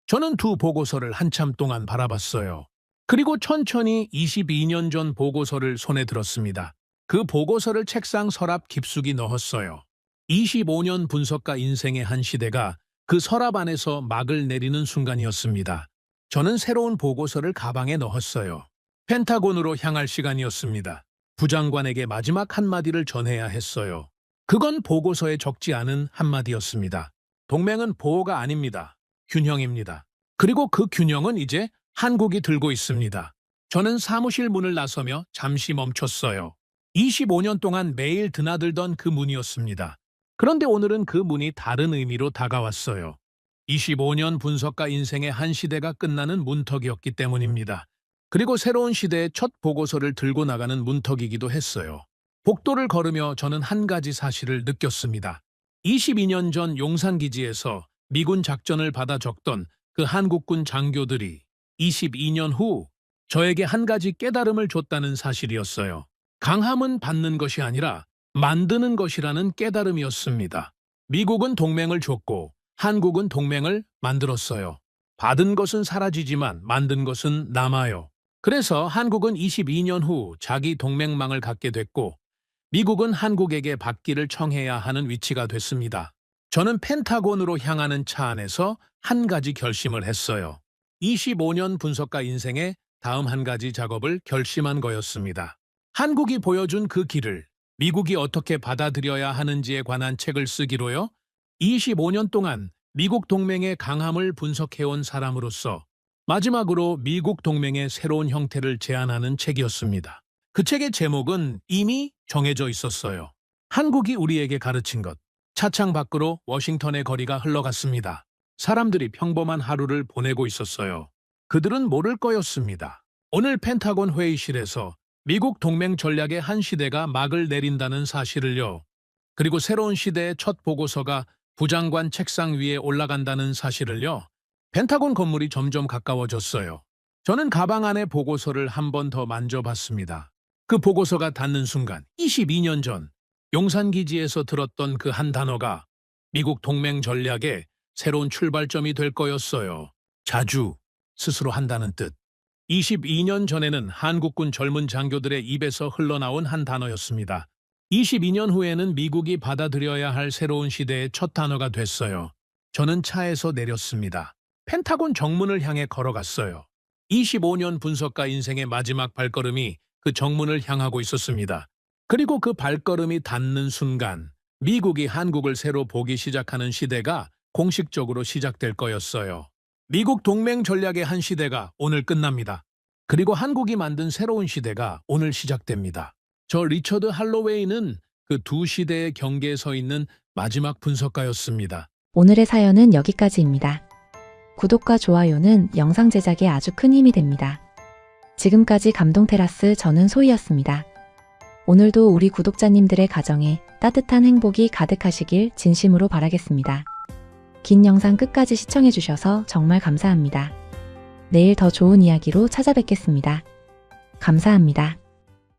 저는 두 보고서를 한참 동안 바라봤어요. 그리고 천천히 22년 전 보고서를 손에 들었습니다. 그 보고서를 책상 서랍 깊숙이 넣었어요. 25년 분석가 인생의 한 시대가 그 서랍 안에서 막을 내리는 순간이었습니다. 저는 새로운 보고서를 가방에 넣었어요. 펜타곤으로 향할 시간이었습니다. 부장관에게 마지막 한마디를 전해야 했어요. 그건 보고서에 적지 않은 한마디였습니다. 동맹은 보호가 아닙니다. 균형입니다. 그리고 그 균형은 이제 한국이 들고 있습니다. 저는 사무실 문을 나서며 잠시 멈췄어요. 25년 동안 매일 드나들던 그 문이었습니다. 그런데 오늘은 그 문이 다른 의미로 다가왔어요. 25년 분석가 인생의 한 시대가 끝나는 문턱이었기 때문입니다. 그리고 새로운 시대의 첫 보고서를 들고 나가는 문턱이기도 했어요. 복도를 걸으며 저는 한 가지 사실을 느꼈습니다. 22년 전 용산기지에서 미군 작전을 받아 적던 그 한국군 장교들이 22년 후 저에게 한 가지 깨달음을 줬다는 사실이었어요. 강함은 받는 것이 아니라 만드는 것이라는 깨달음이었습니다. 미국은 동맹을 줬고 한국은 동맹을 만들었어요. 받은 것은 사라지지만 만든 것은 남아요. 그래서 한국은 22년 후 자기 동맹망을 갖게 됐고 미국은 한국에게 받기를 청해야 하는 위치가 됐습니다. 저는 펜타곤으로 향하는 차 안에서 한 가지 결심을 했어요. 25년 분석가 인생의 다음 한 가지 작업을 결심한 거였습니다. 한국이 보여준 그 길을 미국이 어떻게 받아들여야 하는지에 관한 책을 쓰기로요. 25년 동안 미국 동맹의 강함을 분석해온 사람으로서 마지막으로 미국 동맹의 새로운 형태를 제안하는 책이었습니다. 그 책의 제목은 이미 정해져 있었어요. 한국이 우리에게 가르친 것. 차창 밖으로 워싱턴의 거리가 흘러갔습니다. 사람들이 평범한 하루를 보내고 있었어요. 그들은 모를 거였습니다. 오늘 펜타곤 회의실에서 미국 동맹 전략의 한 시대가 막을 내린다는 사실을요. 그리고 새로운 시대의 첫 보고서가 부장관 책상 위에 올라간다는 사실을요. 펜타곤 건물이 점점 가까워졌어요. 저는 가방 안의 보고서를 한 번 더 만져봤습니다. 그 보고서가 닿는 순간 22년 전 용산기지에서 들었던 그 한 단어가 미국 동맹 전략의 새로운 출발점이 될 거였어요. 자주 스스로 한다는 뜻. 22년 전에는 한국군 젊은 장교들의 입에서 흘러나온 한 단어였습니다. 22년 후에는 미국이 받아들여야 할 새로운 시대의 첫 단어가 됐어요. 저는 차에서 내렸습니다. 펜타곤 정문을 향해 걸어갔어요. 25년 분석가 인생의 마지막 발걸음이 그 정문을 향하고 있었습니다. 그리고 그 발걸음이 닿는 순간 미국이 한국을 새로 보기 시작하는 시대가 공식적으로 시작될 거였어요. 미국 동맹 전략의 한 시대가 오늘 끝납니다. 그리고 한국이 만든 새로운 시대가 오늘 시작됩니다. 저 리처드 할로웨이는 그 두 시대의 경계에 서 있는 마지막 분석가였습니다. 오늘의 사연은 여기까지입니다. 구독과 좋아요는 영상 제작에 아주 큰 힘이 됩니다. 지금까지 감동테라스 저는 소희였습니다. 오늘도 우리 구독자님들의 가정에 따뜻한 행복이 가득하시길 진심으로 바라겠습니다. 긴 영상 끝까지 시청해주셔서 정말 감사합니다. 내일 더 좋은 이야기로 찾아뵙겠습니다. 감사합니다.